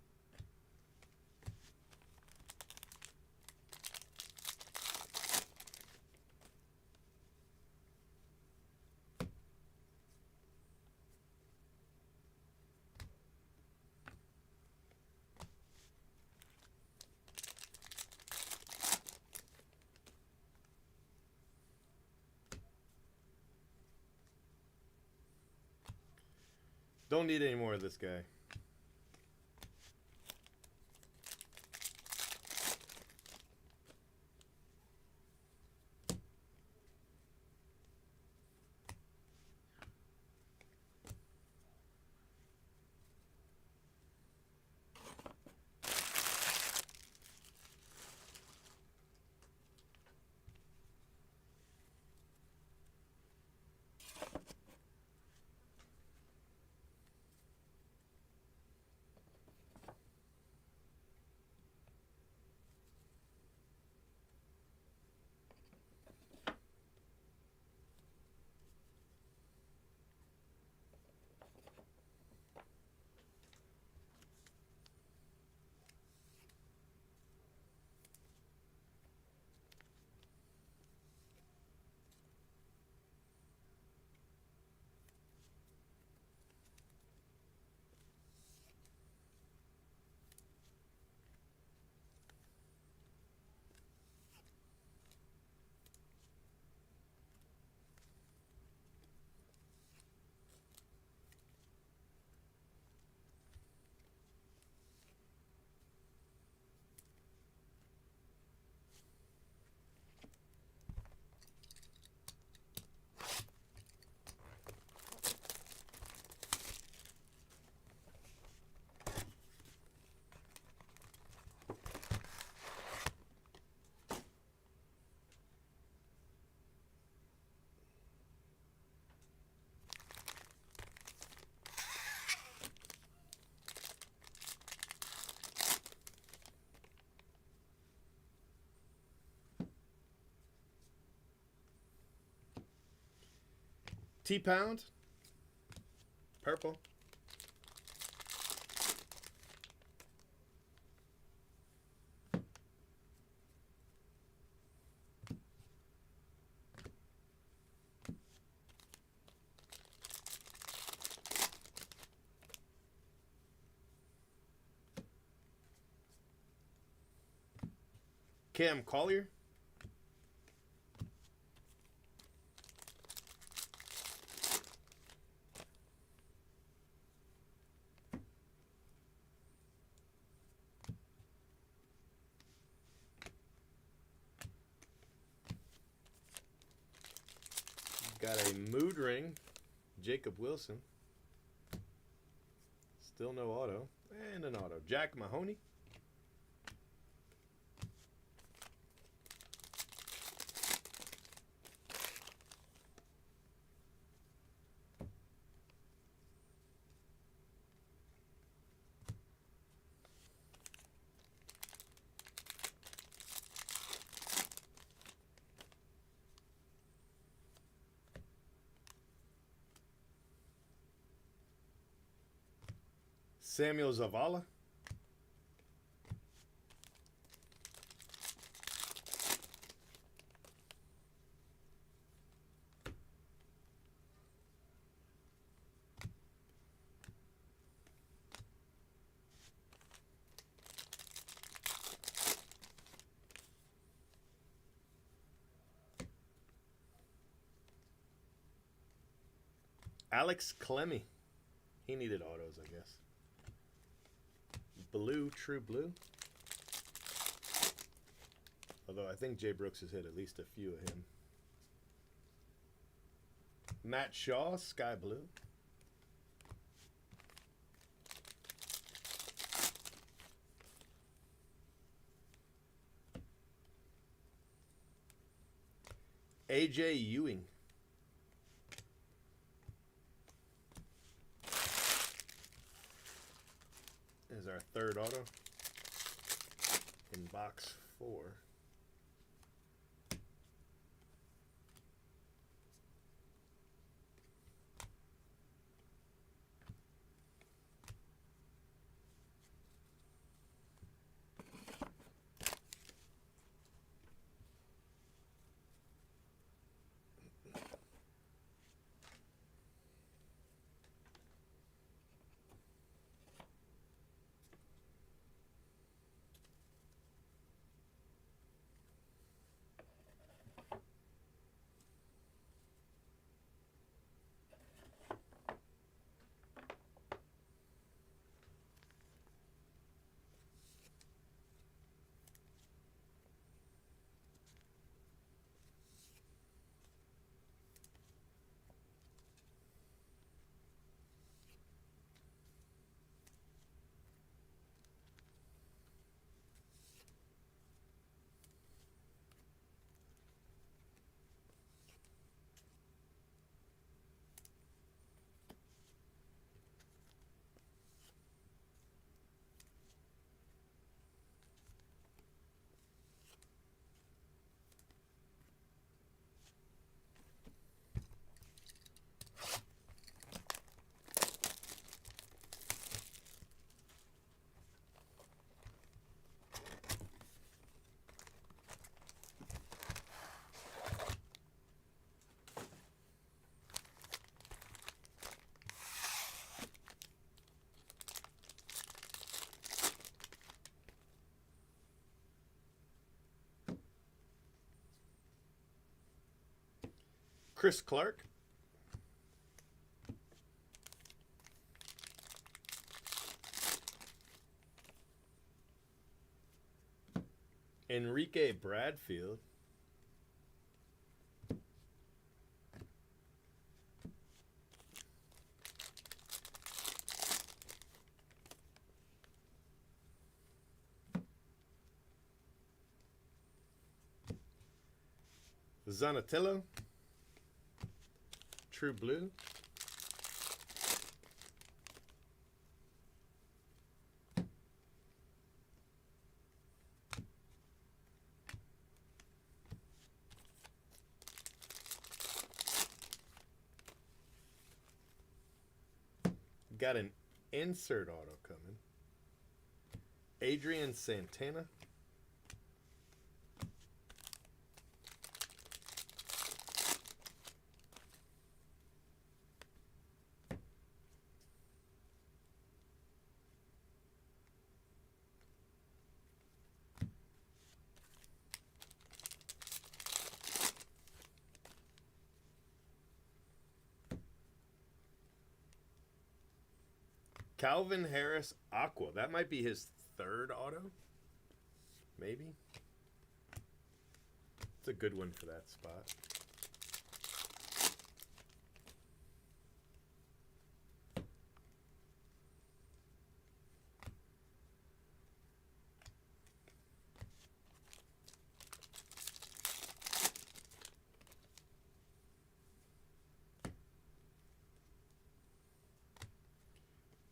Don't need any more of this guy. T-Pound. Purple. Cam Collier. Got a mood ring Jacob Wilson. Still no auto. And an auto. Jack Mahoney. Samuel Zavala. Alex Clemmy. He needed autos, I guess. Blue, true blue. Although I think Jay Brooks has hit at least a few of him. Matt Shaw, sky blue. AJ Ewing. Is our third auto in box 4. Chris Clark. Enrique Bradfield. Zanatello. True blue. Got an insert auto coming. Adrian Santana. Calvin Harris Aqua. That might be his third auto. Maybe. It's a good one for that spot.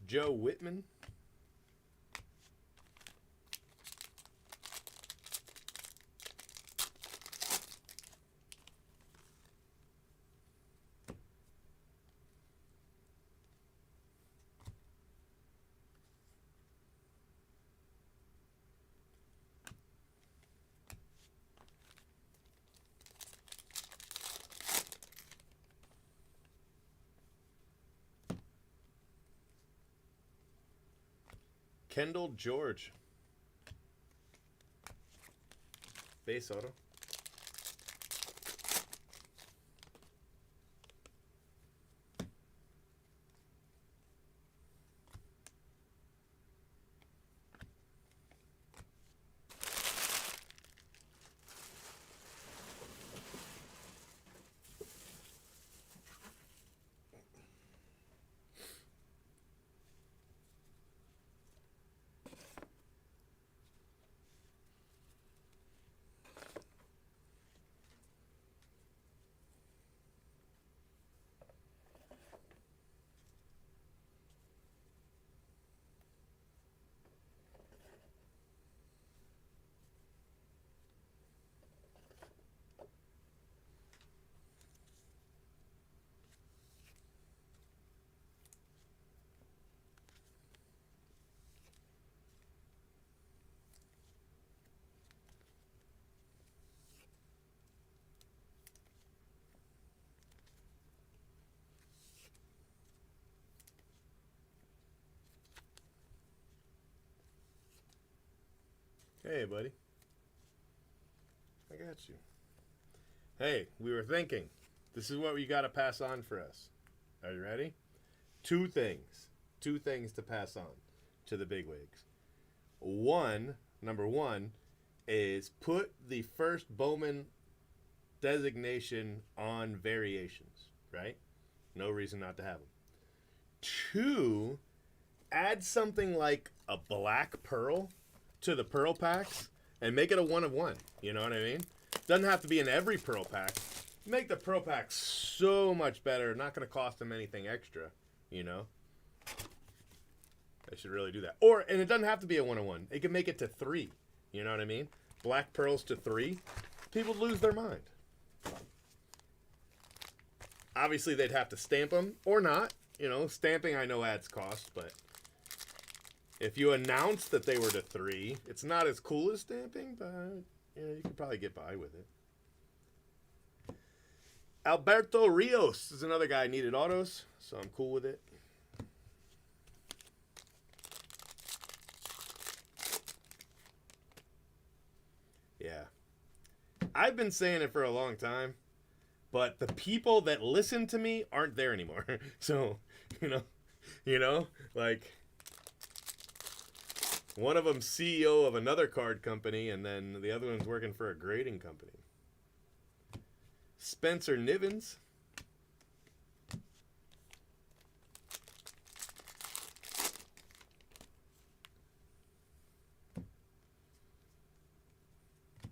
Joe Whitman. Kendall George. Base auto. Hey, buddy. I got you. Hey, we were thinking. This is what you got to pass on for us. Are you ready? Two things. Two things to pass on to the bigwigs. Number one, is put the first Bowman designation on variations, right? No reason not to have them. Two, add something like a black pearl to the pearl packs and make it a 1 of 1. You know what I mean? Doesn't have to be in every pearl pack. Make the pearl packs so much better. Not going to cost them anything extra, you know? They should really do that. And it doesn't have to be a 1 of 1. It can make it to 3. You know what I mean? Black pearls to 3. People lose their mind. Obviously, they'd have to stamp them or not. You know, stamping I know adds cost, but if you announce that they were to 3, it's not as cool as stamping, but yeah, you could probably get by with it. Alberto Rios is another guy who needed autos, so I'm cool with it. Yeah. I've been saying it for a long time, but the people that listen to me aren't there anymore. So, like, one of them's CEO of another card company, and then the other one's working for a grading company. Spencer Nivens.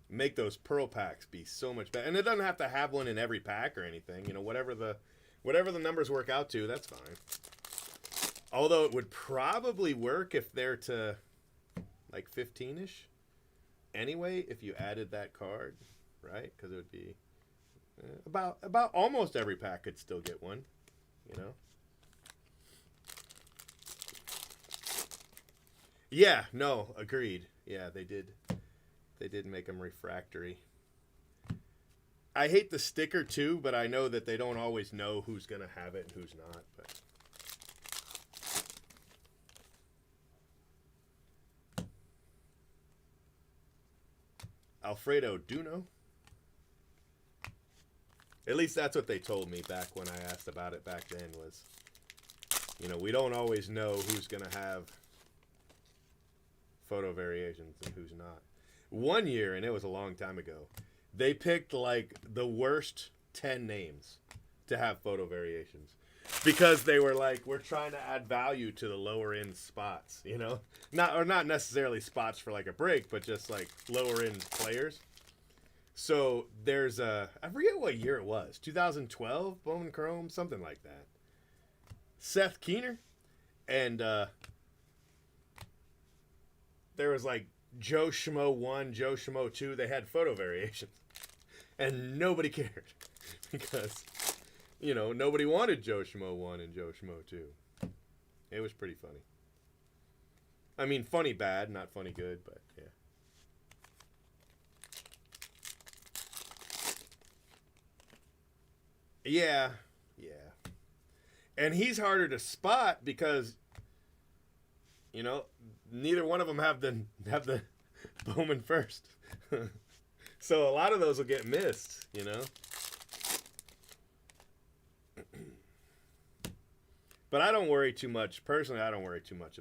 Make those pearl packs be so much better. And it doesn't have to have one in every pack or anything. You know, whatever the numbers work out to, that's fine. Although it would probably work if they're to like 15-ish. Anyway, if you added that card, right? Because it would be about almost every pack could still get one, you know? Yeah, no, agreed. Yeah, they did make them refractory. I hate the sticker too, but I know that they don't always know who's going to have it and who's not. But Alfredo Duno. At least that's what they told me back when I asked about it back then was, you know, we don't always know who's going to have photo variations and who's not. One year, and it was a long time ago, they picked like the worst 10 names to have photo variations because they were like, we're trying to add value to the lower end spots, you know, not necessarily spots for like a break, but just like lower end players. So there's I forget what year it was, 2012 Bowman Chrome, something like that. Seth Keener, And there was like Joe Schmo 1, Joe Schmo 2. They had photo variations. And nobody cared. Because, nobody wanted Joe Schmo 1 and Joe Schmo 2. It was pretty funny. I mean, funny bad, not funny good, but yeah. Yeah, yeah. And he's harder to spot because, neither one of them have the Bowman first. So a lot of those will get missed, But I don't worry too much. Personally, I don't worry too much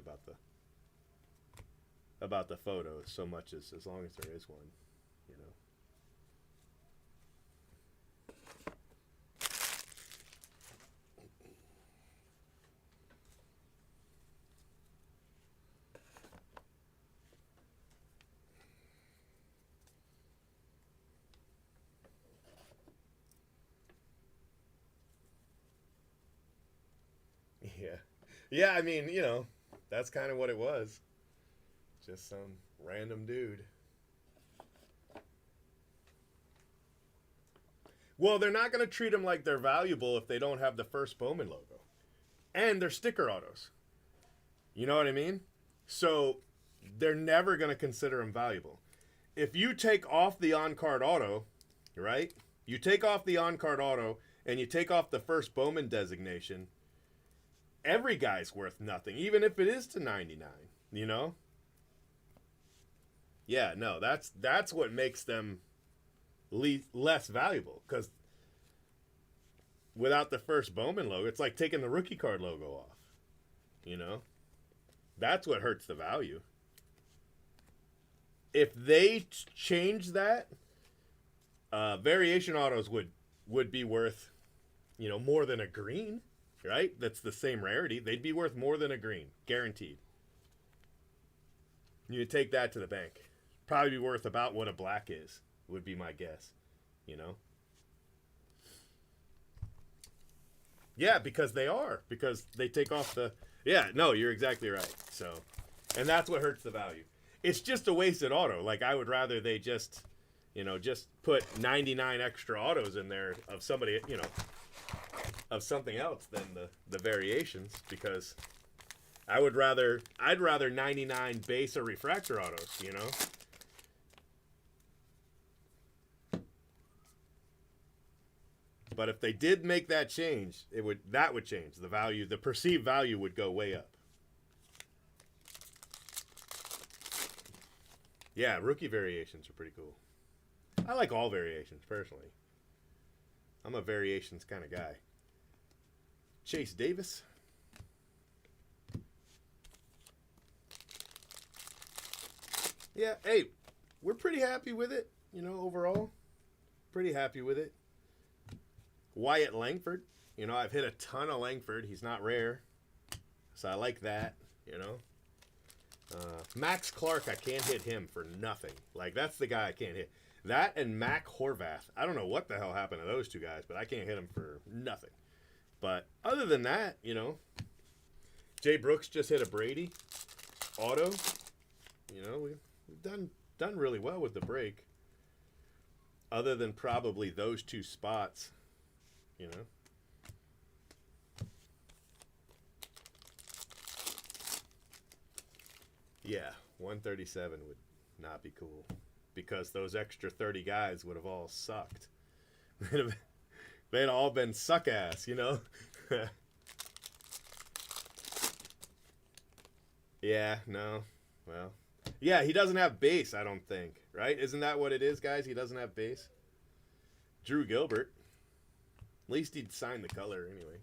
about the photos so much as long as there is one, Yeah. Yeah, I mean, that's kind of what it was. Just some random dude. Well, they're not going to treat them like they're valuable if they don't have the first Bowman logo. And they're sticker autos. You know what I mean? So they're never going to consider them valuable. If you take off the on-card auto, right? You take off the on-card auto and you take off the first Bowman designation, every guy's worth nothing, even if it is to 99, Yeah, no, that's what makes them less valuable, because without the first Bowman logo, it's like taking the rookie card logo off, That's what hurts the value. If they change that, variation autos would be worth, more than a green. Right? That's the same rarity. They'd be worth more than a green. Guaranteed. You take that to the bank. Probably be worth about what a black is, would be my guess. Yeah, because they are. Because they take off the... Yeah, no, you're exactly right. So, and that's what hurts the value. It's just a wasted auto. Like, I would rather they just, just put 99 extra autos in there of somebody, of something else than the variations, because I'd rather 99 base or refractor autos, But if they did make that change, that would change the value. The perceived value would go way up. Yeah, rookie variations are pretty cool. I like all variations personally. I'm a variations kind of guy. Chase Davis. Yeah, hey, we're pretty happy with it, overall. Pretty happy with it. Wyatt Langford. I've hit a ton of Langford. He's not rare. So I like that, Max Clark, I can't hit him for nothing. Like, that's the guy I can't hit. That and Mac Horvath. I don't know what the hell happened to those two guys, but I can't hit them for nothing. But other than that, Jay Brooks just hit a Brady auto. We've done really well with the break. Other than probably those two spots, Yeah, 137 would not be cool, because those extra 30 guys would have all sucked. They'd all been suck ass, Yeah, no. Well, yeah, he doesn't have base, I don't think, right? Isn't that what it is, guys? He doesn't have base. Drew Gilbert. At least he'd sign the color anyway.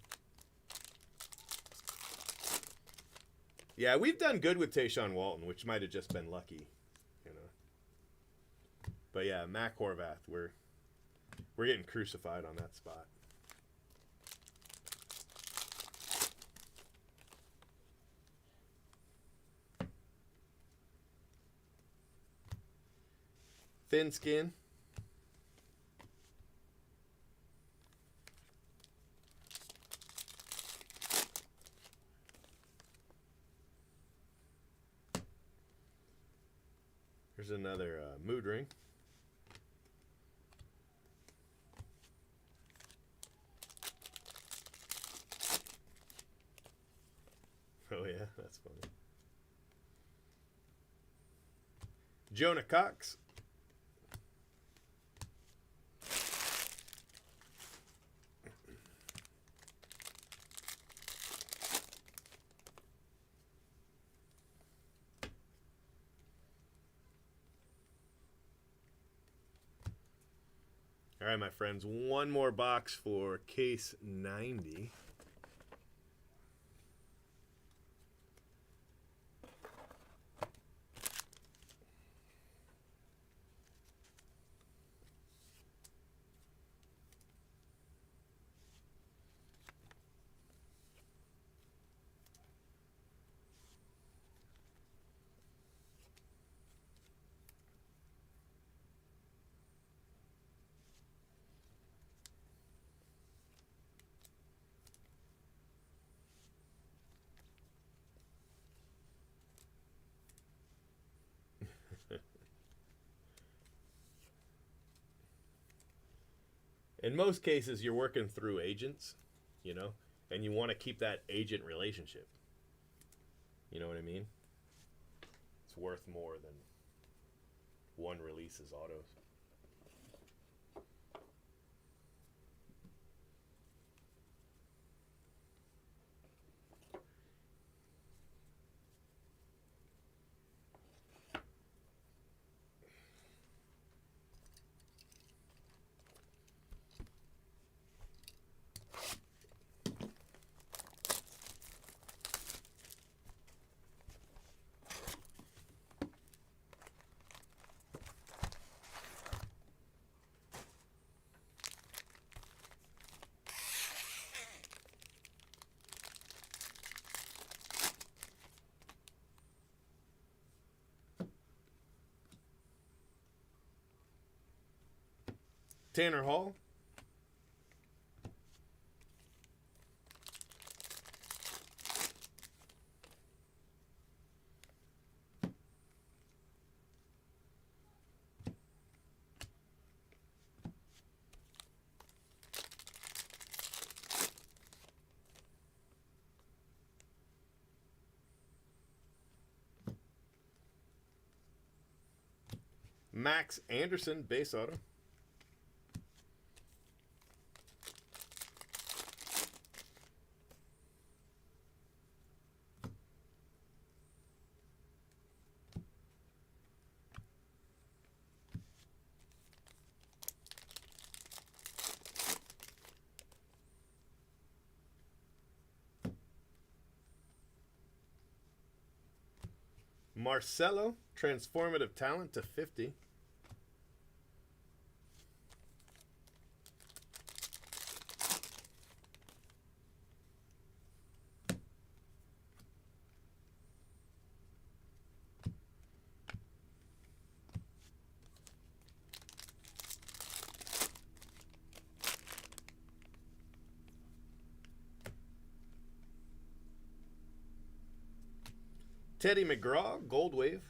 Yeah, we've done good with Tayshaun Walton, which might have just been lucky, But yeah, Mac Horvath, we're getting crucified on that spot. Thin skin. Here's another mood ring. Oh yeah, that's funny. Jonah Cox. All right, my friends, one more box for case 90. In most cases, you're working through agents, you know, and you want to keep that agent relationship. You know what I mean? It's worth more than one releases autos. Tanner Hall. Max Anderson, base auto. Marcelo, transformative talent to 50. Teddy McGraw, Gold Wave.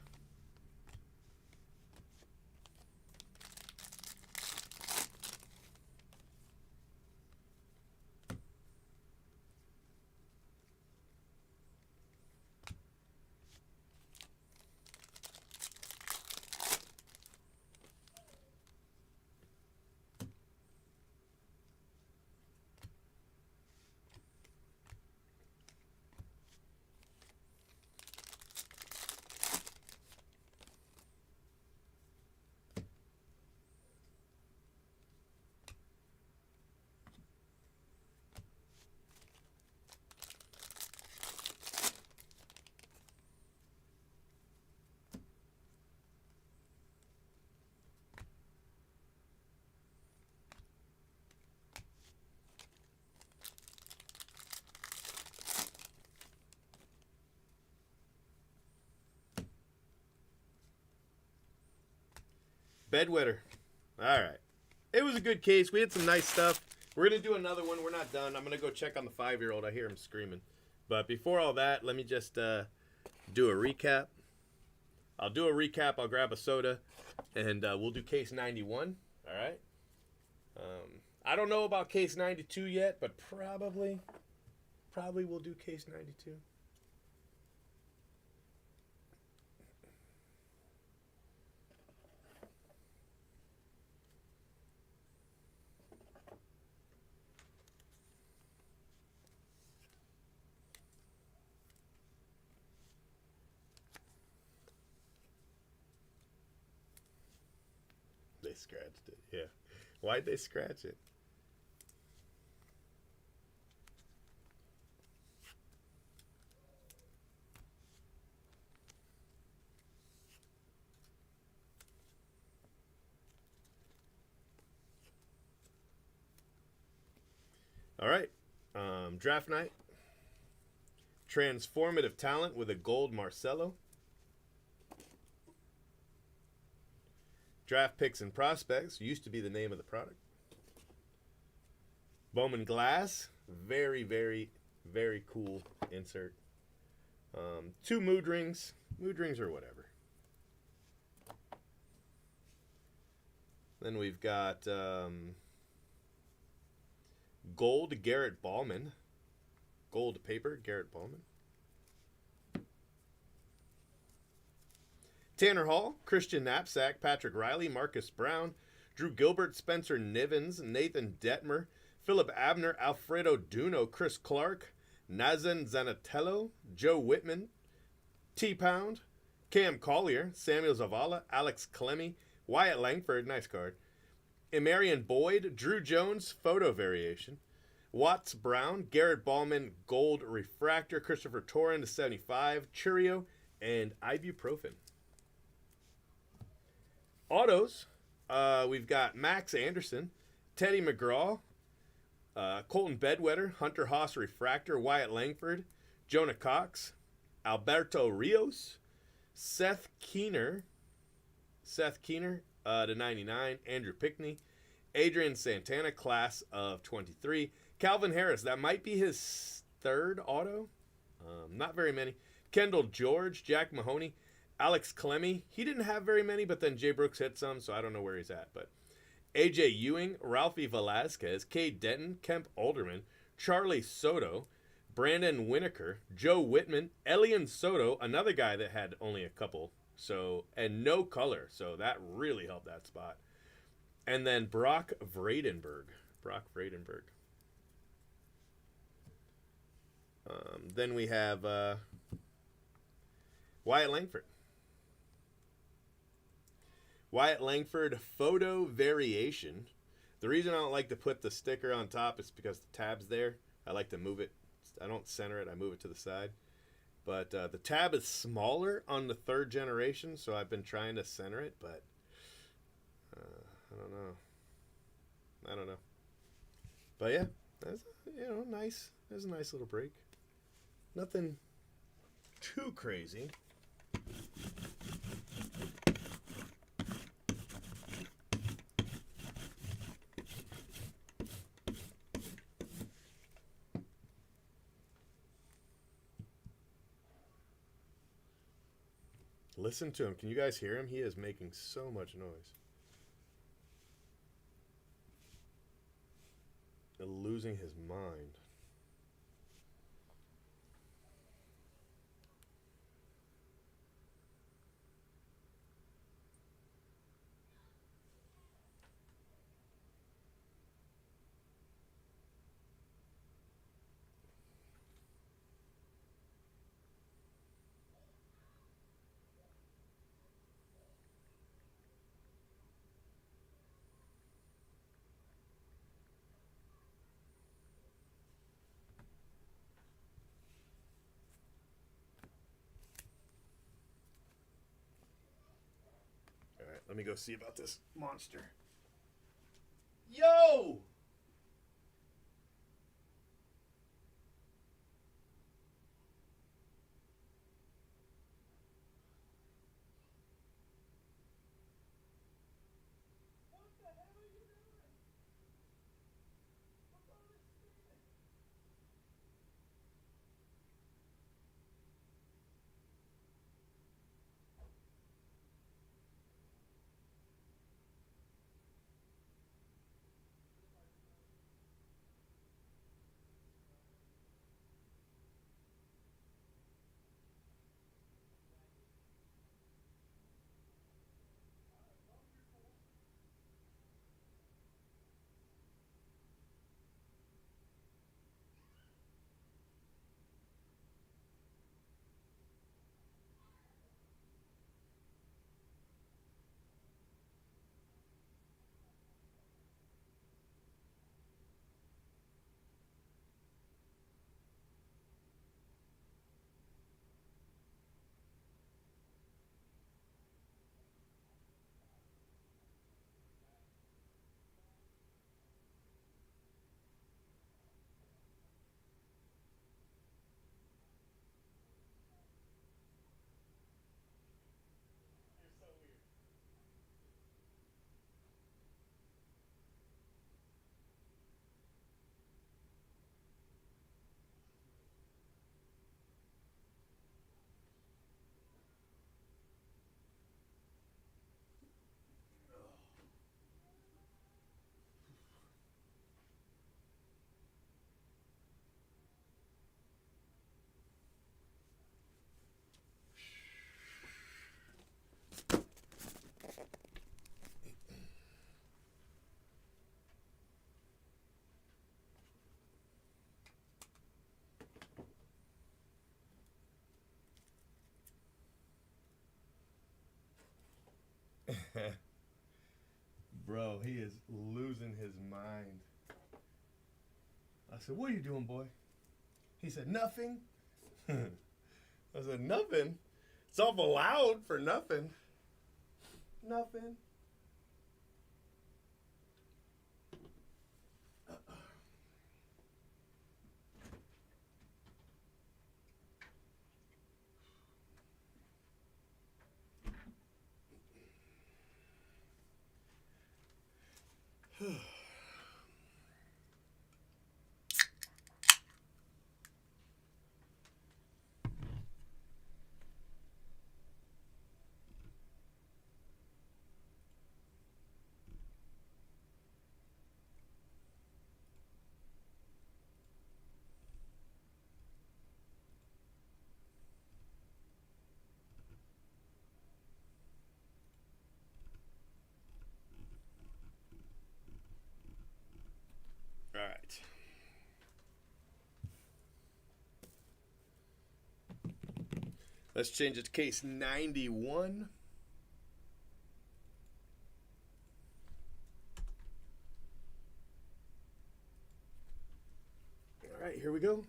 Bedwetter. All right. It was a good case. We had some nice stuff. We're going to do another one. We're not done. I'm going to go check on the 5-year-old. I hear him screaming. But before all that, let me just do a recap. I'll do a recap. I'll grab a soda, and we'll do case 91. All right. I don't know about case 92 yet, but probably we'll do case 92. They scratched it. Yeah. Why'd they scratch it? All right. Draft night. Transformative talent with a gold Marcelo. Draft picks and prospects used to be the name of the product. Bowman glass. Very, very, very cool insert. 2 mood rings. Mood rings or whatever. Then we've got gold Garrett Bowman. Gold paper Garrett Bowman. Tanner Hall, Christian Knapsack, Patrick Riley, Marcus Brown, Drew Gilbert, Spencer Nivens, Nathan Detmer, Philip Abner, Alfredo Duno, Chris Clark, Nazan Zanatello, Joe Whitman, T-Pound, Cam Collier, Samuel Zavala, Alex Clemmy, Wyatt Langford, nice card, Emarian Boyd, Drew Jones, photo variation, Watts Brown, Garrett Ballman, gold refractor, Christopher Torrin to 75, Churio, and ibuprofen. Autos, we've got Max Anderson, Teddy McGraw, Colton Bedwetter, Hunter Haas Refractor, Wyatt Langford, Jonah Cox, Alberto Rios, Seth Keener to 99, Andrew Pickney, Adrian Santana, class of 23, Calvin Harris, that might be his 3rd auto, not very many, Kendall George, Jack Mahoney, Alex Clemmy, he didn't have very many, but then Jay Brooks hit some, so I don't know where he's at. But AJ Ewing, Ralphie Velasquez, Cade Denton, Kemp Alderman, Charlie Soto, Brandon Winokur, Joe Whitman, Elian Soto, another guy that had only a couple, so and no color, so that really helped that spot. And then Brock Vredenberg. Then we have Wyatt Langford. Wyatt Langford photo variation. The reason I don't like to put the sticker on top is because the tab's there. I like to move it. I don't center it. I move it to the side. But the tab is smaller on the 3rd generation, so I've been trying to center it, but I don't know. But yeah, that's nice. That's a nice little break. Nothing too crazy. Listen to him. Can you guys hear him? He is making so much noise. Losing his mind. Let me go see about this monster. Yo! Bro, he is losing his mind. I said, what are you doing, boy? He said, nothing. I said, nothing? It's awful loud for nothing. Nothing. All right. Let's change it to case 91. All right, here we go.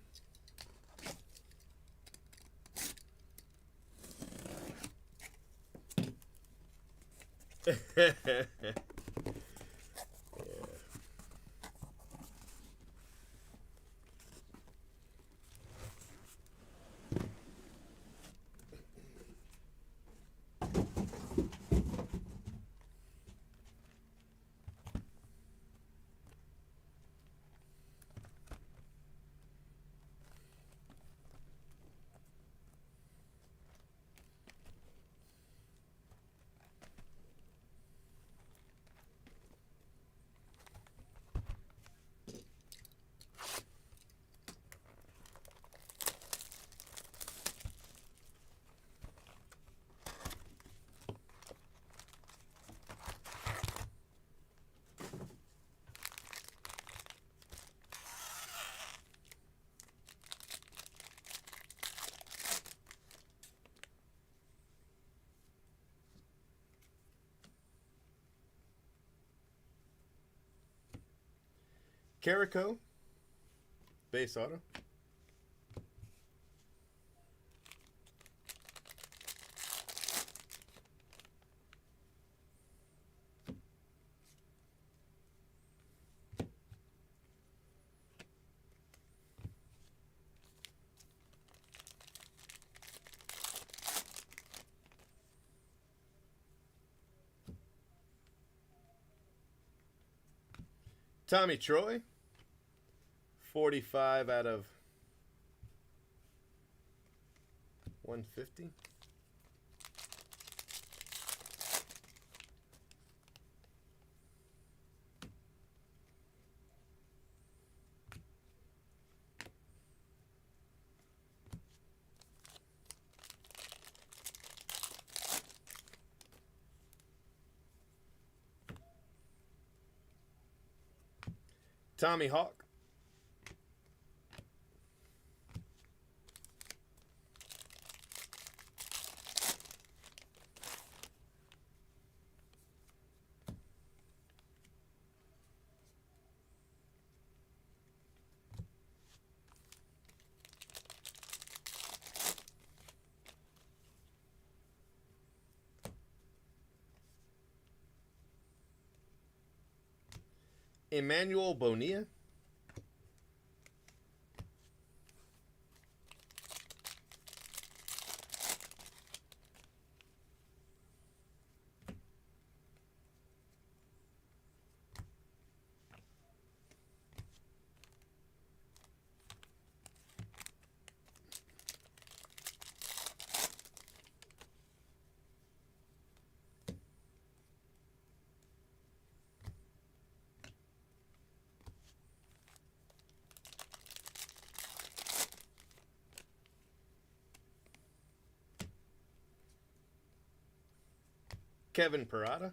Carico, base auto. Tommy Troy, 45 out of 150. Tommy Hawk, Emmanuel Bonilla, Kevin Parada,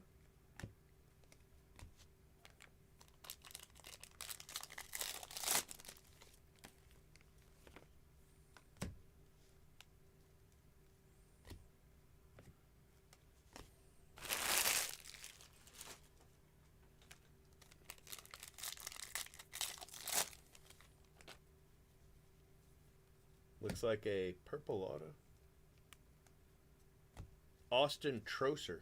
Looks like a purple auto. Austin Troser.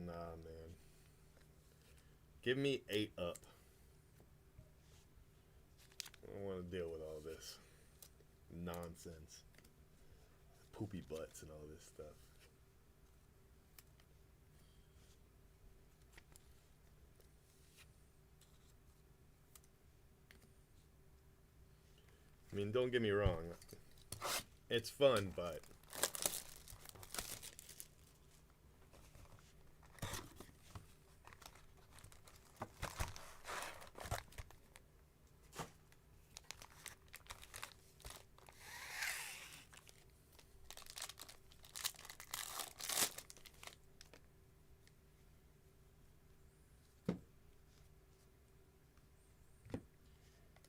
Nah, man. Give me 8 up. I don't want to deal with all this nonsense. Poopy butts and all this stuff. I mean, don't get me wrong. It's fun, but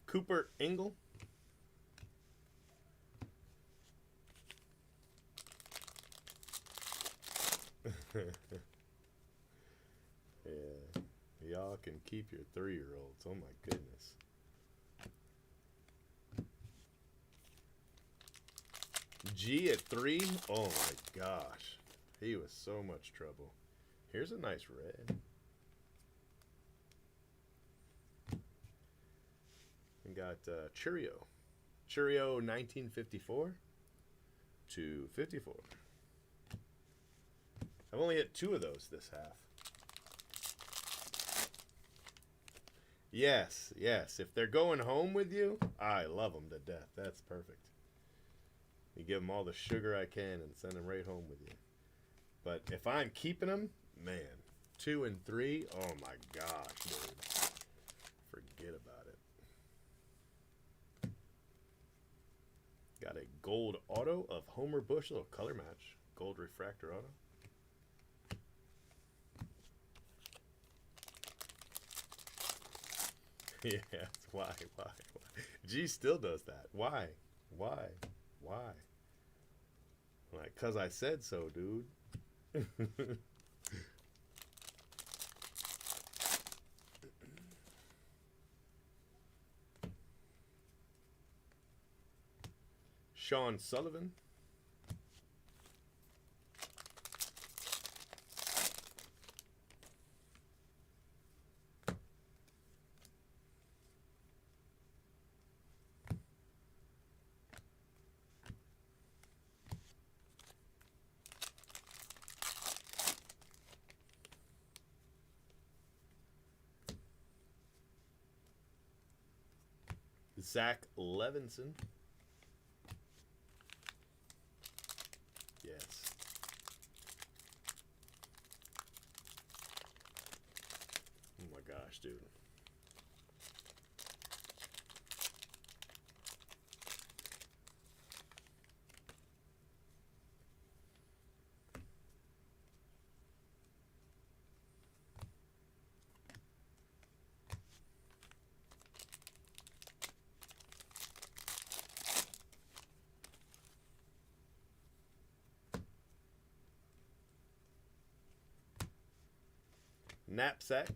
Cooper Ingle. Yeah, y'all can keep your 3-year-olds. Oh my goodness. G at 3. Oh my gosh, he was so much trouble. Here's a nice red. We got Cheerio 1954 to 54. I've only hit 2 of those this half. Yes, yes. If they're going home with you, I love them to death. That's perfect. You give them all the sugar I can and send them right home with you. But if I'm keeping them, man, 2 and 3, oh my gosh, dude. Forget about it. Got a gold auto of Homer Bush, little color match. Gold refractor auto. Yeah, why? G still does that. Why? Like, 'cause I said so, dude. Sean Sullivan. Zach Levinson. Yes. Oh my gosh, dude. Knapsack.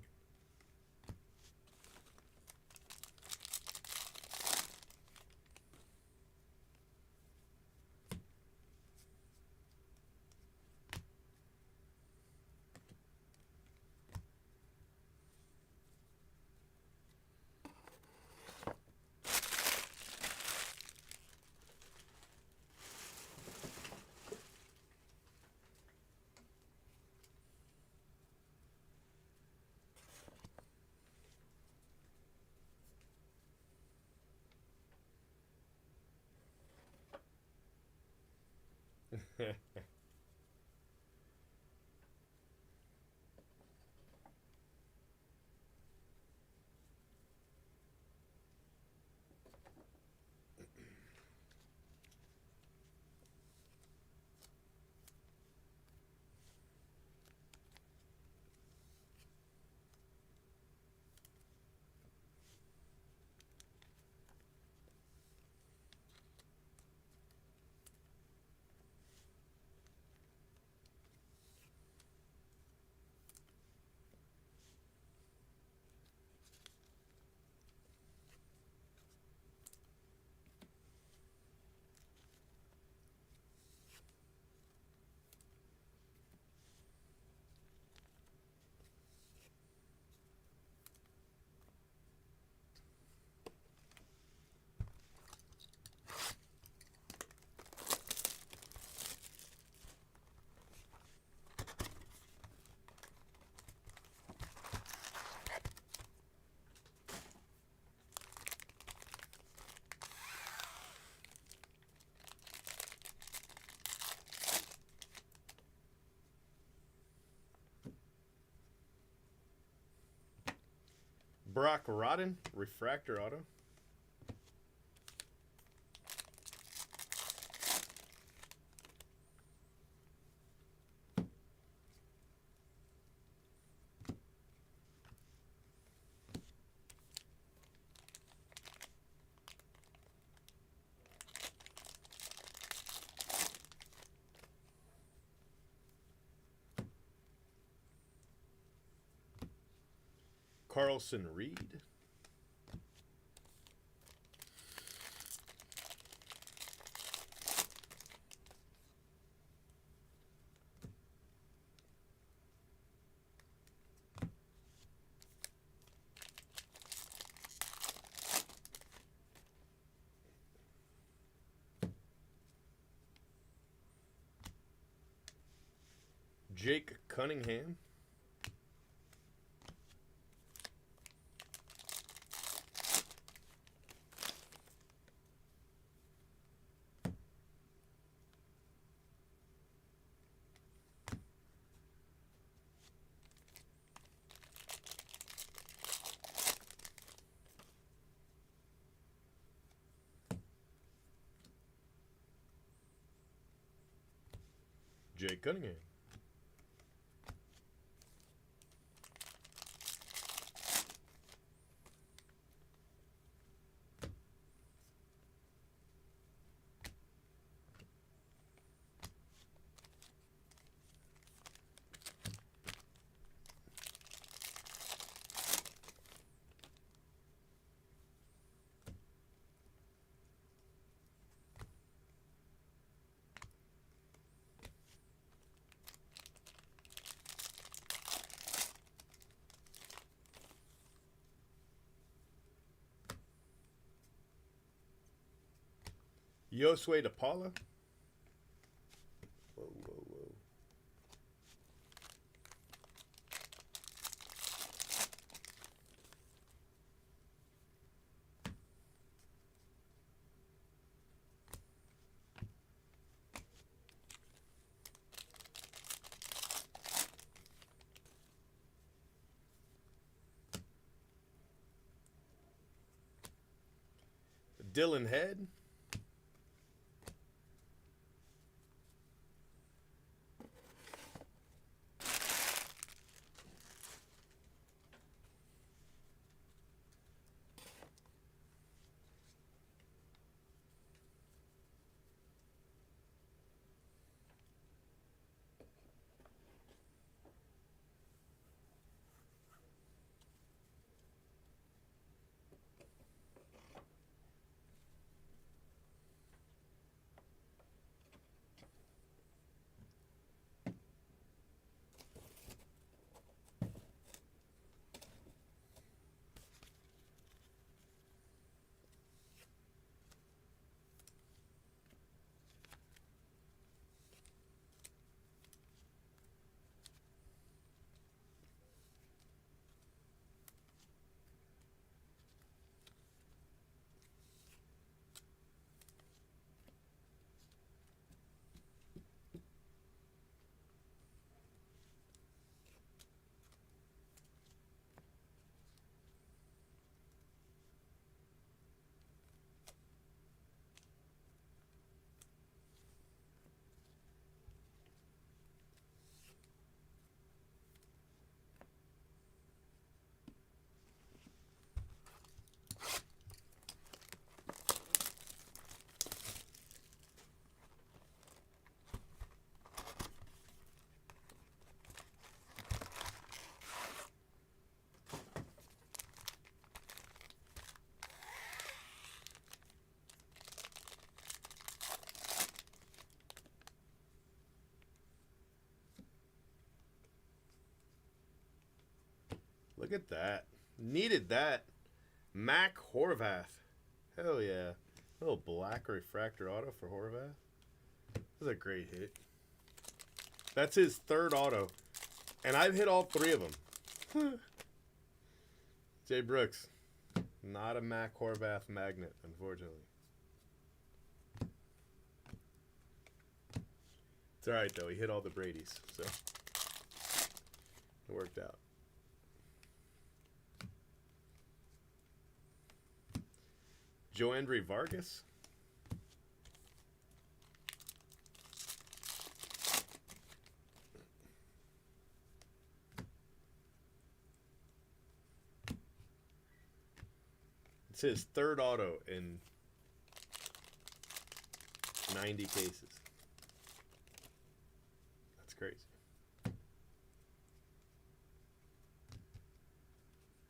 Brock Rodden, refractor auto. Carlson Reed. Jake Cunningham. Jake Cunningham. Yosue DePaula. Whoa, whoa, whoa. Dylan Head. Look at that. Needed that. Mac Horvath. Hell yeah. A little black refractor auto for Horvath. That's a great hit. That's his third auto. And I've hit all three of them. Jay Brooks. Not a Mac Horvath magnet, unfortunately. It's alright, though. He hit all the Bradys, so it worked out. Joandre Vargas. It's his third auto in 90 cases. That's crazy.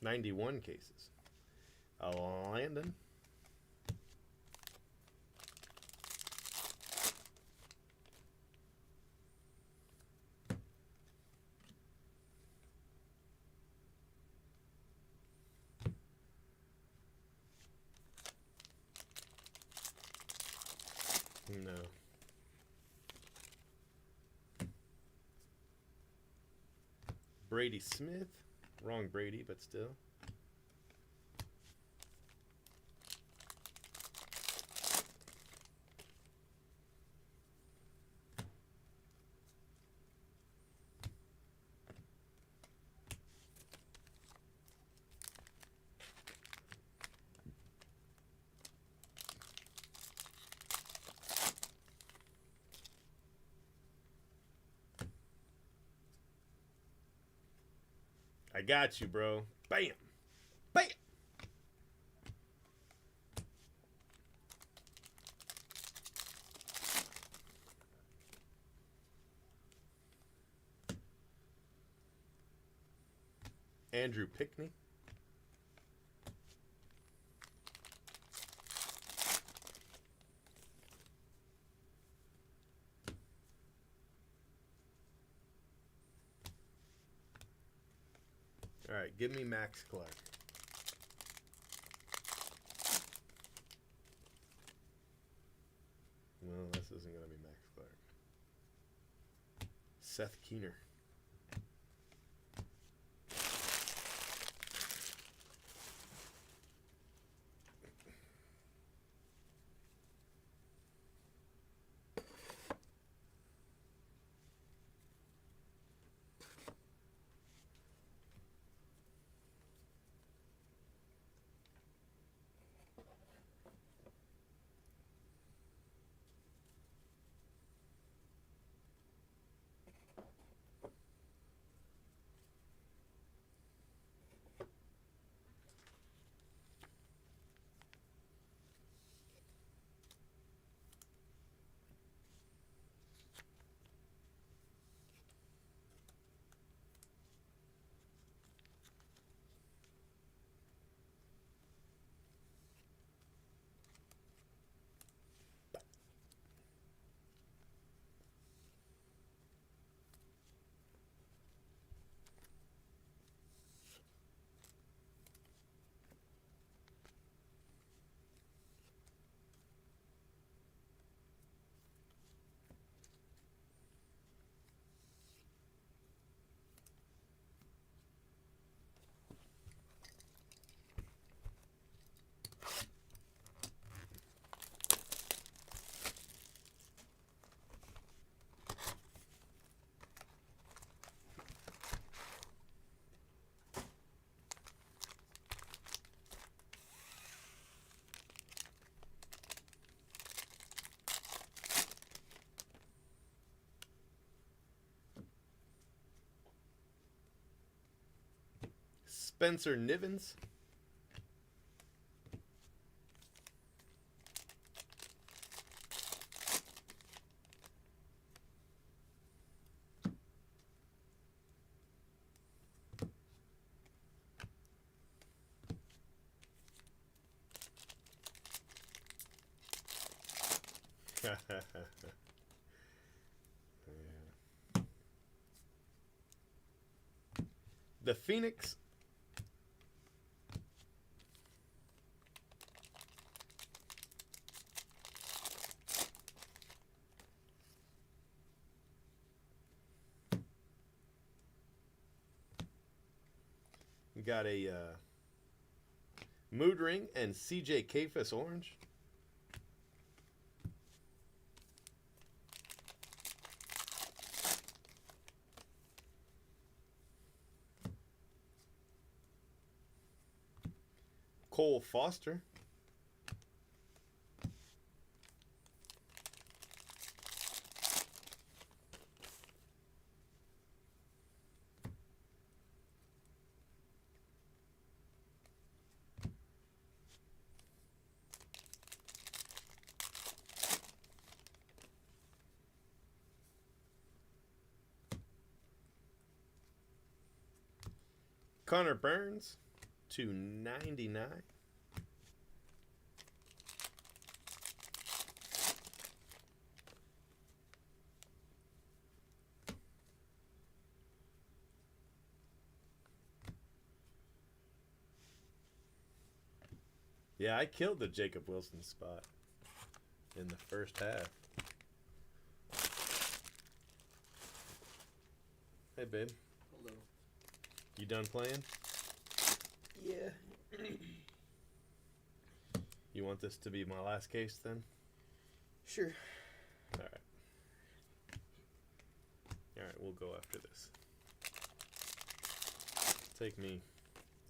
91 cases. Landon. No. Brady Smith. Wrong Brady, but still. I got you, bro. Bam. Bam. Andrew Pickney. All right, give me Max Clark. Well, this isn't going to be Max Clark. Seth Keener. Spencer Nivens. The Phoenix got a Mood Ring and CJ Kafis orange. Cole Foster. Connor Burns, /99. Yeah, I killed the Jacob Wilson spot in the first half. Hey, babe. Hello. You done playing? Yeah. You want this to be my last case then? Sure. Alright. Alright, we'll go after this. Take me,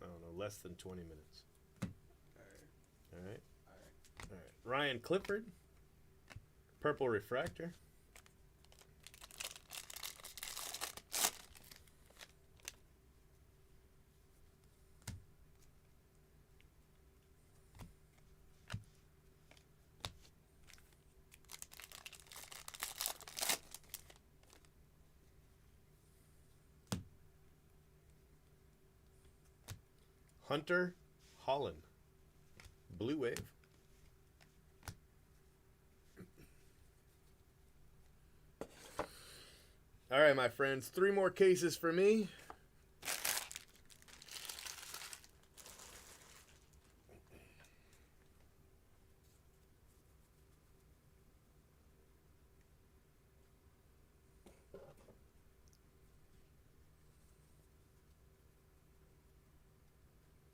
I don't know, less than 20 minutes. Alright. Alright. Ryan Clifford. Purple Refractor. Hunter Holland. Blue Wave. All right, my friends. 3 more cases for me.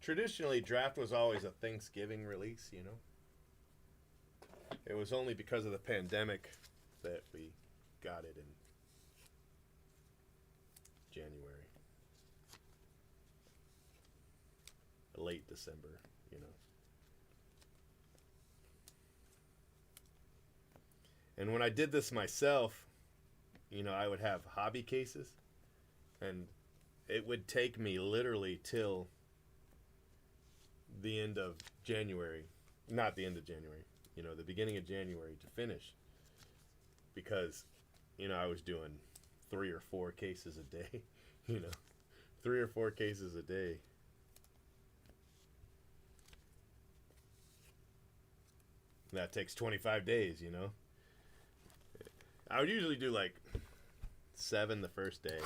Traditionally, draft was always a Thanksgiving release, you know. It was only because of the pandemic that we got it in January. Late December, you know. And when I did this myself, you know, I would have hobby cases, and it would take me literally till the end of January, not the end of January, you know, the beginning of January to finish, because, you know, I was doing 3 or 4 cases a day, you know, 3 or 4 cases a day. That takes 25 days, you know. I would usually do like 7 the first day,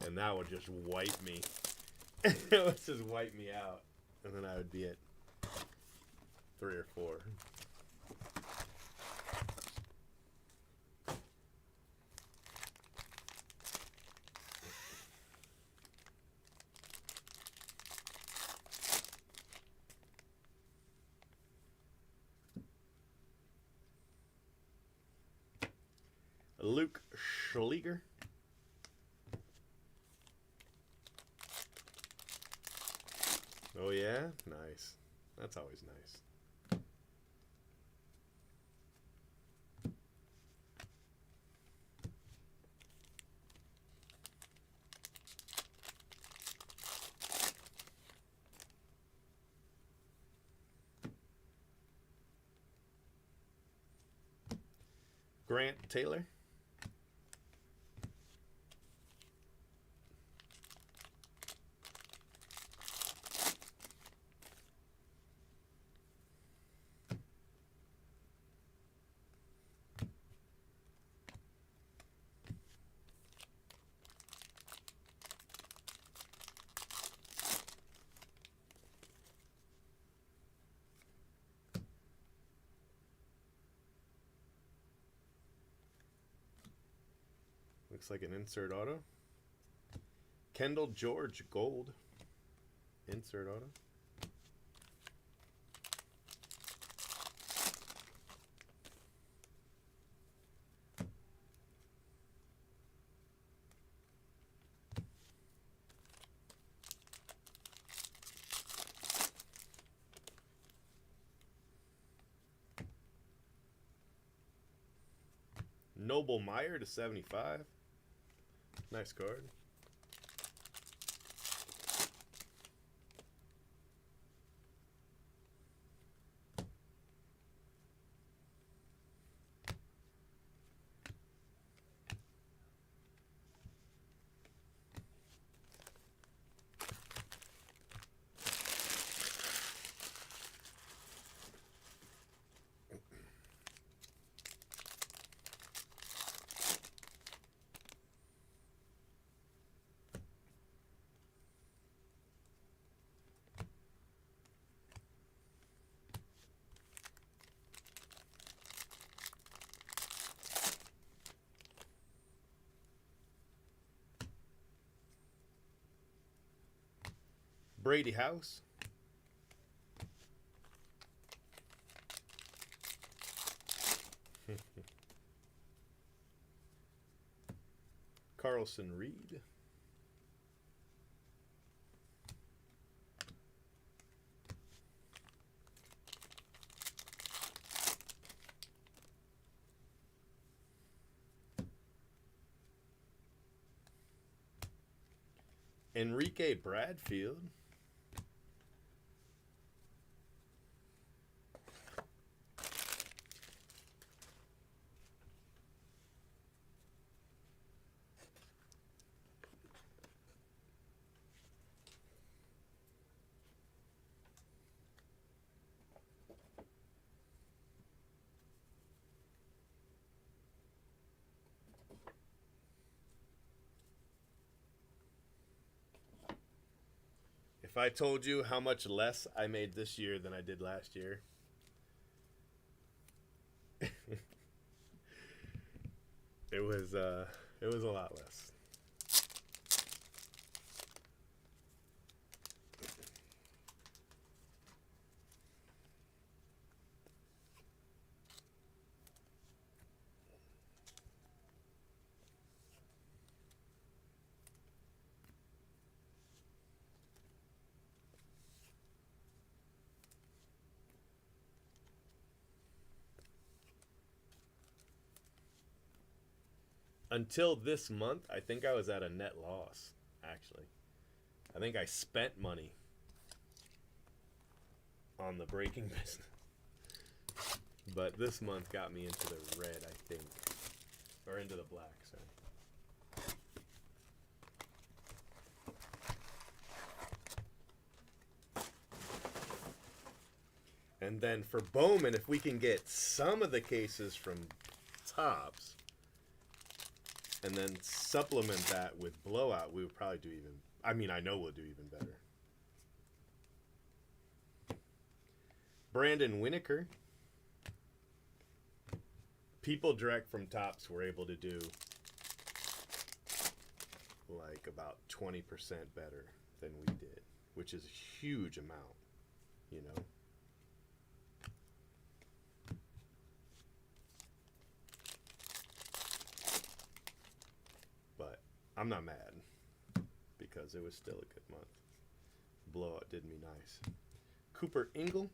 and that would just wipe me. It would just wipe me out. And then I would be at 3 or 4. Luke Schleger. Oh yeah? Nice. That's always nice. Grant Taylor. Looks like an insert auto. Kendall George Gold. Insert auto. Noble Meyer to 75. Nice card. Brady House. Carlson Reed. Enrique Bradfield. If I told you how much less I made this year than I did last year, it was a lot less. Until this month, I think I was at a net loss, actually. I think I spent money on the breaking business. But this month got me into the red, I think. Or into the black, sorry. And then for Bowman, if we can get some of the cases from Topps, and then supplement that with blowout, we would probably do even... I mean, I know we'll do even better. Brandon Winokur. People direct from Topps were able to do like about 20% better than we did, which is a huge amount, you know? I'm not mad because it was still a good month. Blowout did me nice. Cooper Ingle.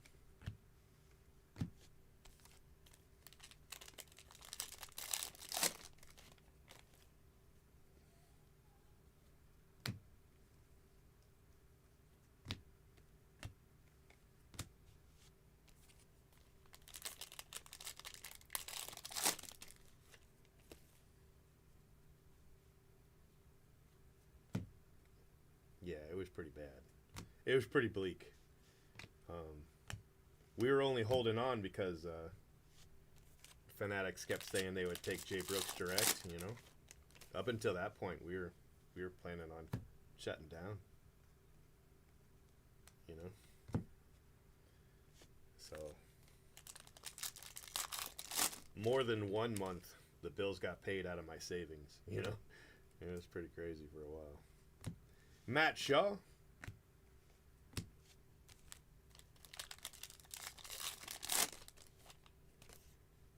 Yeah, it was pretty bad. It was pretty bleak. We were only holding on because Fanatics kept saying they would take Jay Brooks direct, you know. Up until that point, we were planning on shutting down, you know. So more than 1 month, the bills got paid out of my savings, you know. It was pretty crazy for a while. Matt Shaw.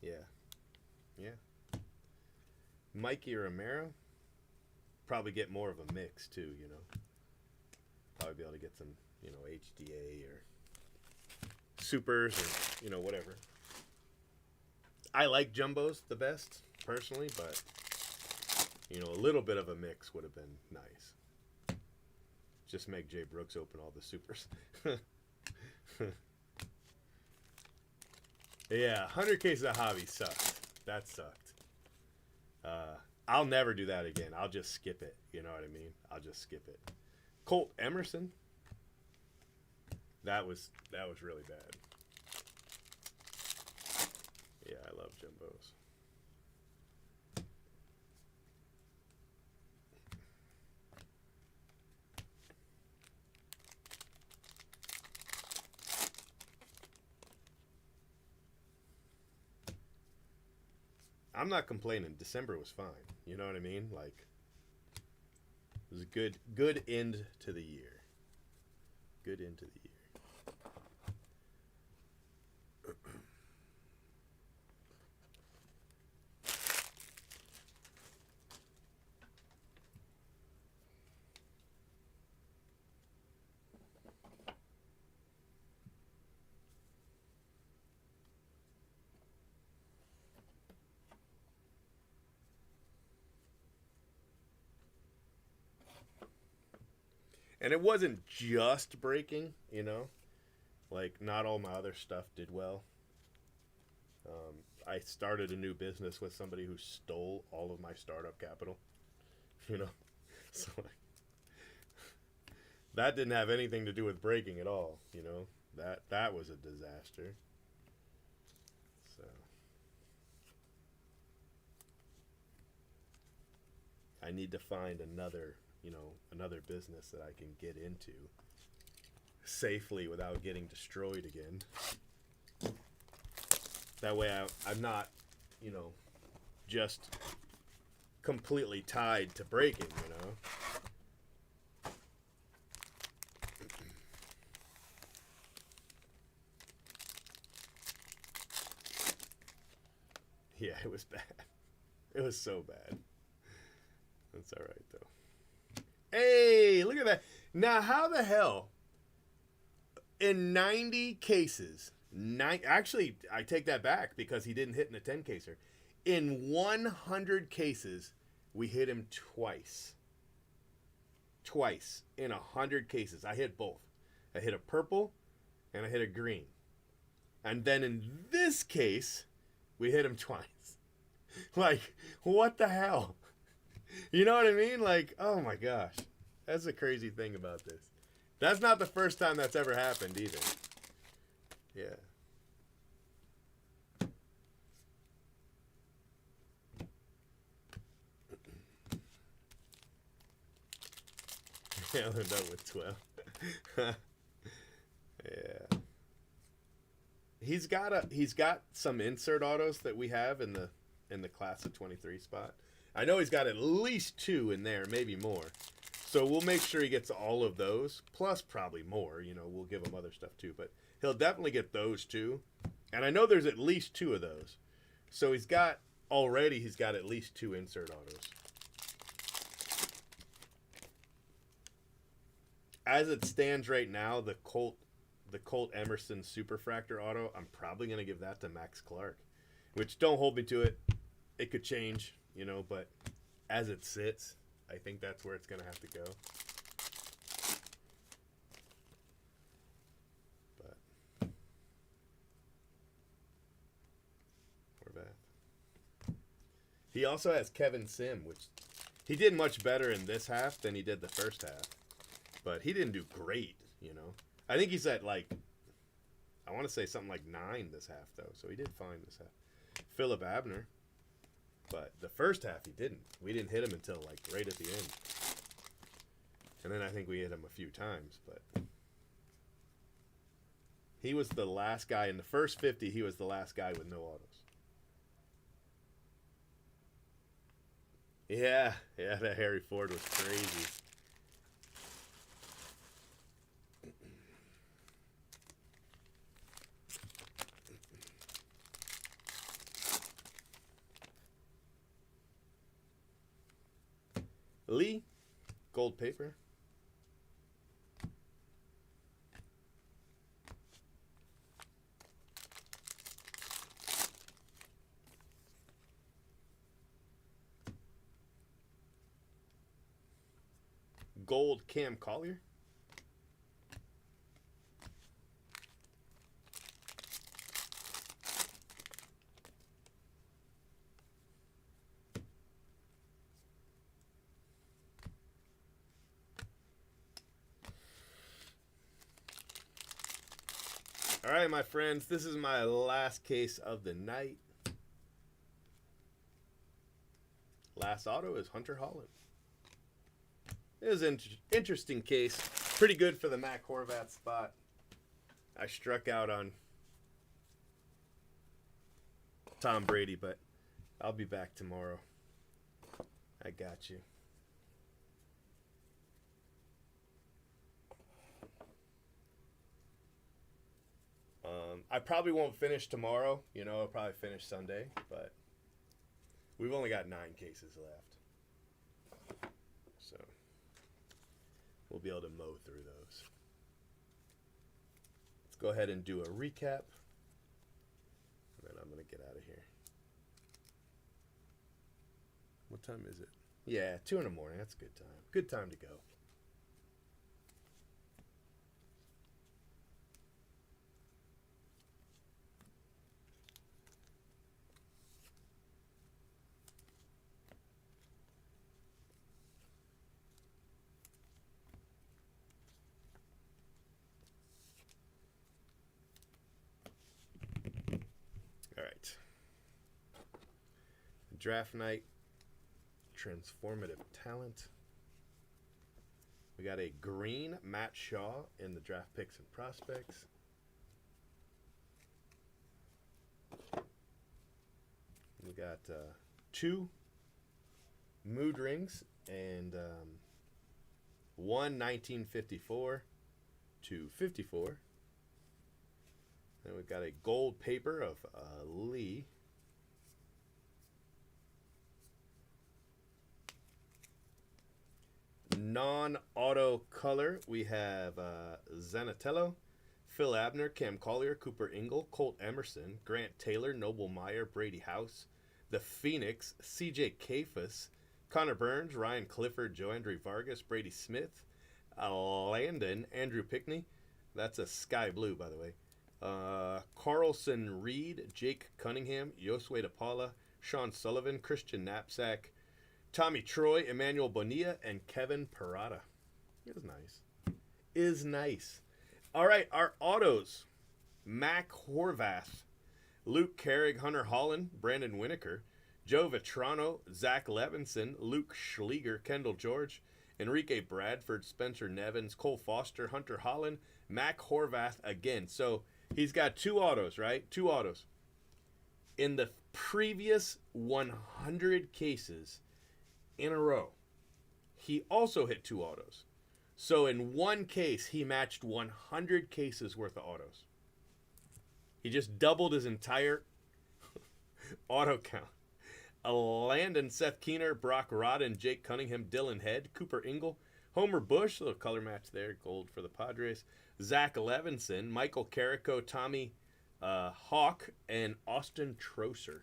Yeah. Yeah. Mikey Romero. Probably get more of a mix too, you know. Probably be able to get some, you know, HDA or supers or, you know, whatever. I like jumbos the best, personally, but, you know, a little bit of a mix would have been nice. Just make Jay Brooks open all the supers. Yeah, 100 cases of hobby sucked. That sucked. I'll never do that again. I'll just skip it. You know what I mean? I'll just skip it. Colt Emerson. That was really bad. Yeah, I love jumbos. I'm not complaining. December was fine. You know what I mean? Like, it was a good end to the year. Good end to the year. And it wasn't just breaking, you know? Like, not all my other stuff did well. I started a new business with somebody who stole all of my startup capital, you know? So, like, that didn't have anything to do with breaking at all, you know? That was a disaster. So, I need to find another business that I can get into safely without getting destroyed again. That way I'm not, you know, just completely tied to breaking, you know. Yeah, it was bad. It was so bad. That's all right, though. Hey, look at that. Now, how the hell, in 90 cases, actually, I take that back because he didn't hit in a 10-caser. In 100 cases, we hit him twice. Twice in 100 cases. I hit both. I hit a purple and I hit a green. And then in this case, we hit him twice. Like, what the hell? You know what I mean? Like, oh my gosh. That's the crazy thing about this. That's not the first time that's ever happened either. Yeah. Yeah, I'll end up with 12. Yeah. He's got some insert autos that we have in the class of 23 spot. I know he's got at least 2 in there, maybe more. So we'll make sure he gets all of those, plus probably more. You know, we'll give him other stuff too, but he'll definitely get those 2. And I know there's at least 2 of those. So he's got at least 2 insert autos. As it stands right now, the Colt Emerson Superfractor auto, I'm probably going to give that to Max Clark. Which, don't hold me to it. It could change, you know, but as it sits, I think that's where it's going to have to go. But Horvath. He also has Kevin Sim, which he did much better in this half than he did the first half. But he didn't do great, you know. I think he's at, like, I want to say something like 9 this half, though. So he did fine this half. Philip Abner. But the first half he didn't. We didn't hit him until, like, right at the end. And then I think we hit him a few times, but he was the last guy. In the first 50, he was the last guy with no autos. Yeah, that Harry Ford was crazy. Lee, gold paper. Gold Cam Collier. All right, my friends, this is my last case of the night. Last auto is Hunter Holland. It was an interesting case. Pretty good for the Mac Horvath spot. I struck out on Tom Brady, but I'll be back tomorrow. I got you. I probably won't finish tomorrow. You know, I'll probably finish Sunday, but we've only got 9 cases left. So we'll be able to mow through those. Let's go ahead and do a recap. And then I'm going to get out of here. What time is it? Yeah, 2 in the morning. That's a good time. Good time to go. All right. Draft night. Transformative talent. We got a green Matt Shaw in the draft picks and prospects. We got 2 mood rings and 1 1954 to 54. Then we've got a gold paper of Lee. Non-auto color, we have Zanatello, Phil Abner, Cam Collier, Cooper Ingle, Colt Emerson, Grant Taylor, Noble Meyer, Brady House, the Phoenix, CJ Kafus, Connor Burns, Ryan Clifford, Joe Andre Vargas, Brady Smith, Landon, Andrew Pickney. That's a sky blue, by the way. Carlson Reed, Jake Cunningham, Josue DePaula, Sean Sullivan, Christian Knapsack, Tommy Troy, Emmanuel Bonilla, and Kevin Parada. Is nice. All right, our autos. Mac Horvath, Luke Carrig, Hunter Holland, Brandon Winokur, Joe Vitrano, Zach Levinson, Luke Schleger, Kendall George, Enrique Bradford, Spencer Nevins, Cole Foster, Hunter Holland, Mac Horvath again. So he's got 2 autos, right? 2 autos. In the previous 100 cases in a row, he also hit 2 autos. So in one case, he matched 100 cases worth of autos. He just doubled his entire auto count. Landon, Seth Keener, Brock Rodden, Jake Cunningham, Dylan Head, Cooper Ingle, Homer Bush, little color match there, gold for the Padres, Zach Levinson, Michael Carrico, Tommy Hawk, and Austin Troser.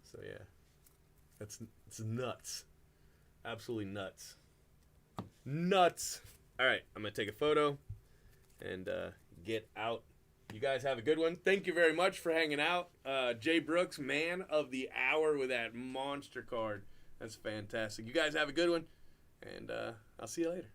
So yeah, it's nuts. Absolutely nuts. Nuts. All right, I'm going to take a photo and get out. You guys have a good one. Thank you very much for hanging out. Jay Brooks, man of the hour with that monster card. That's fantastic. You guys have a good one, and I'll see you later.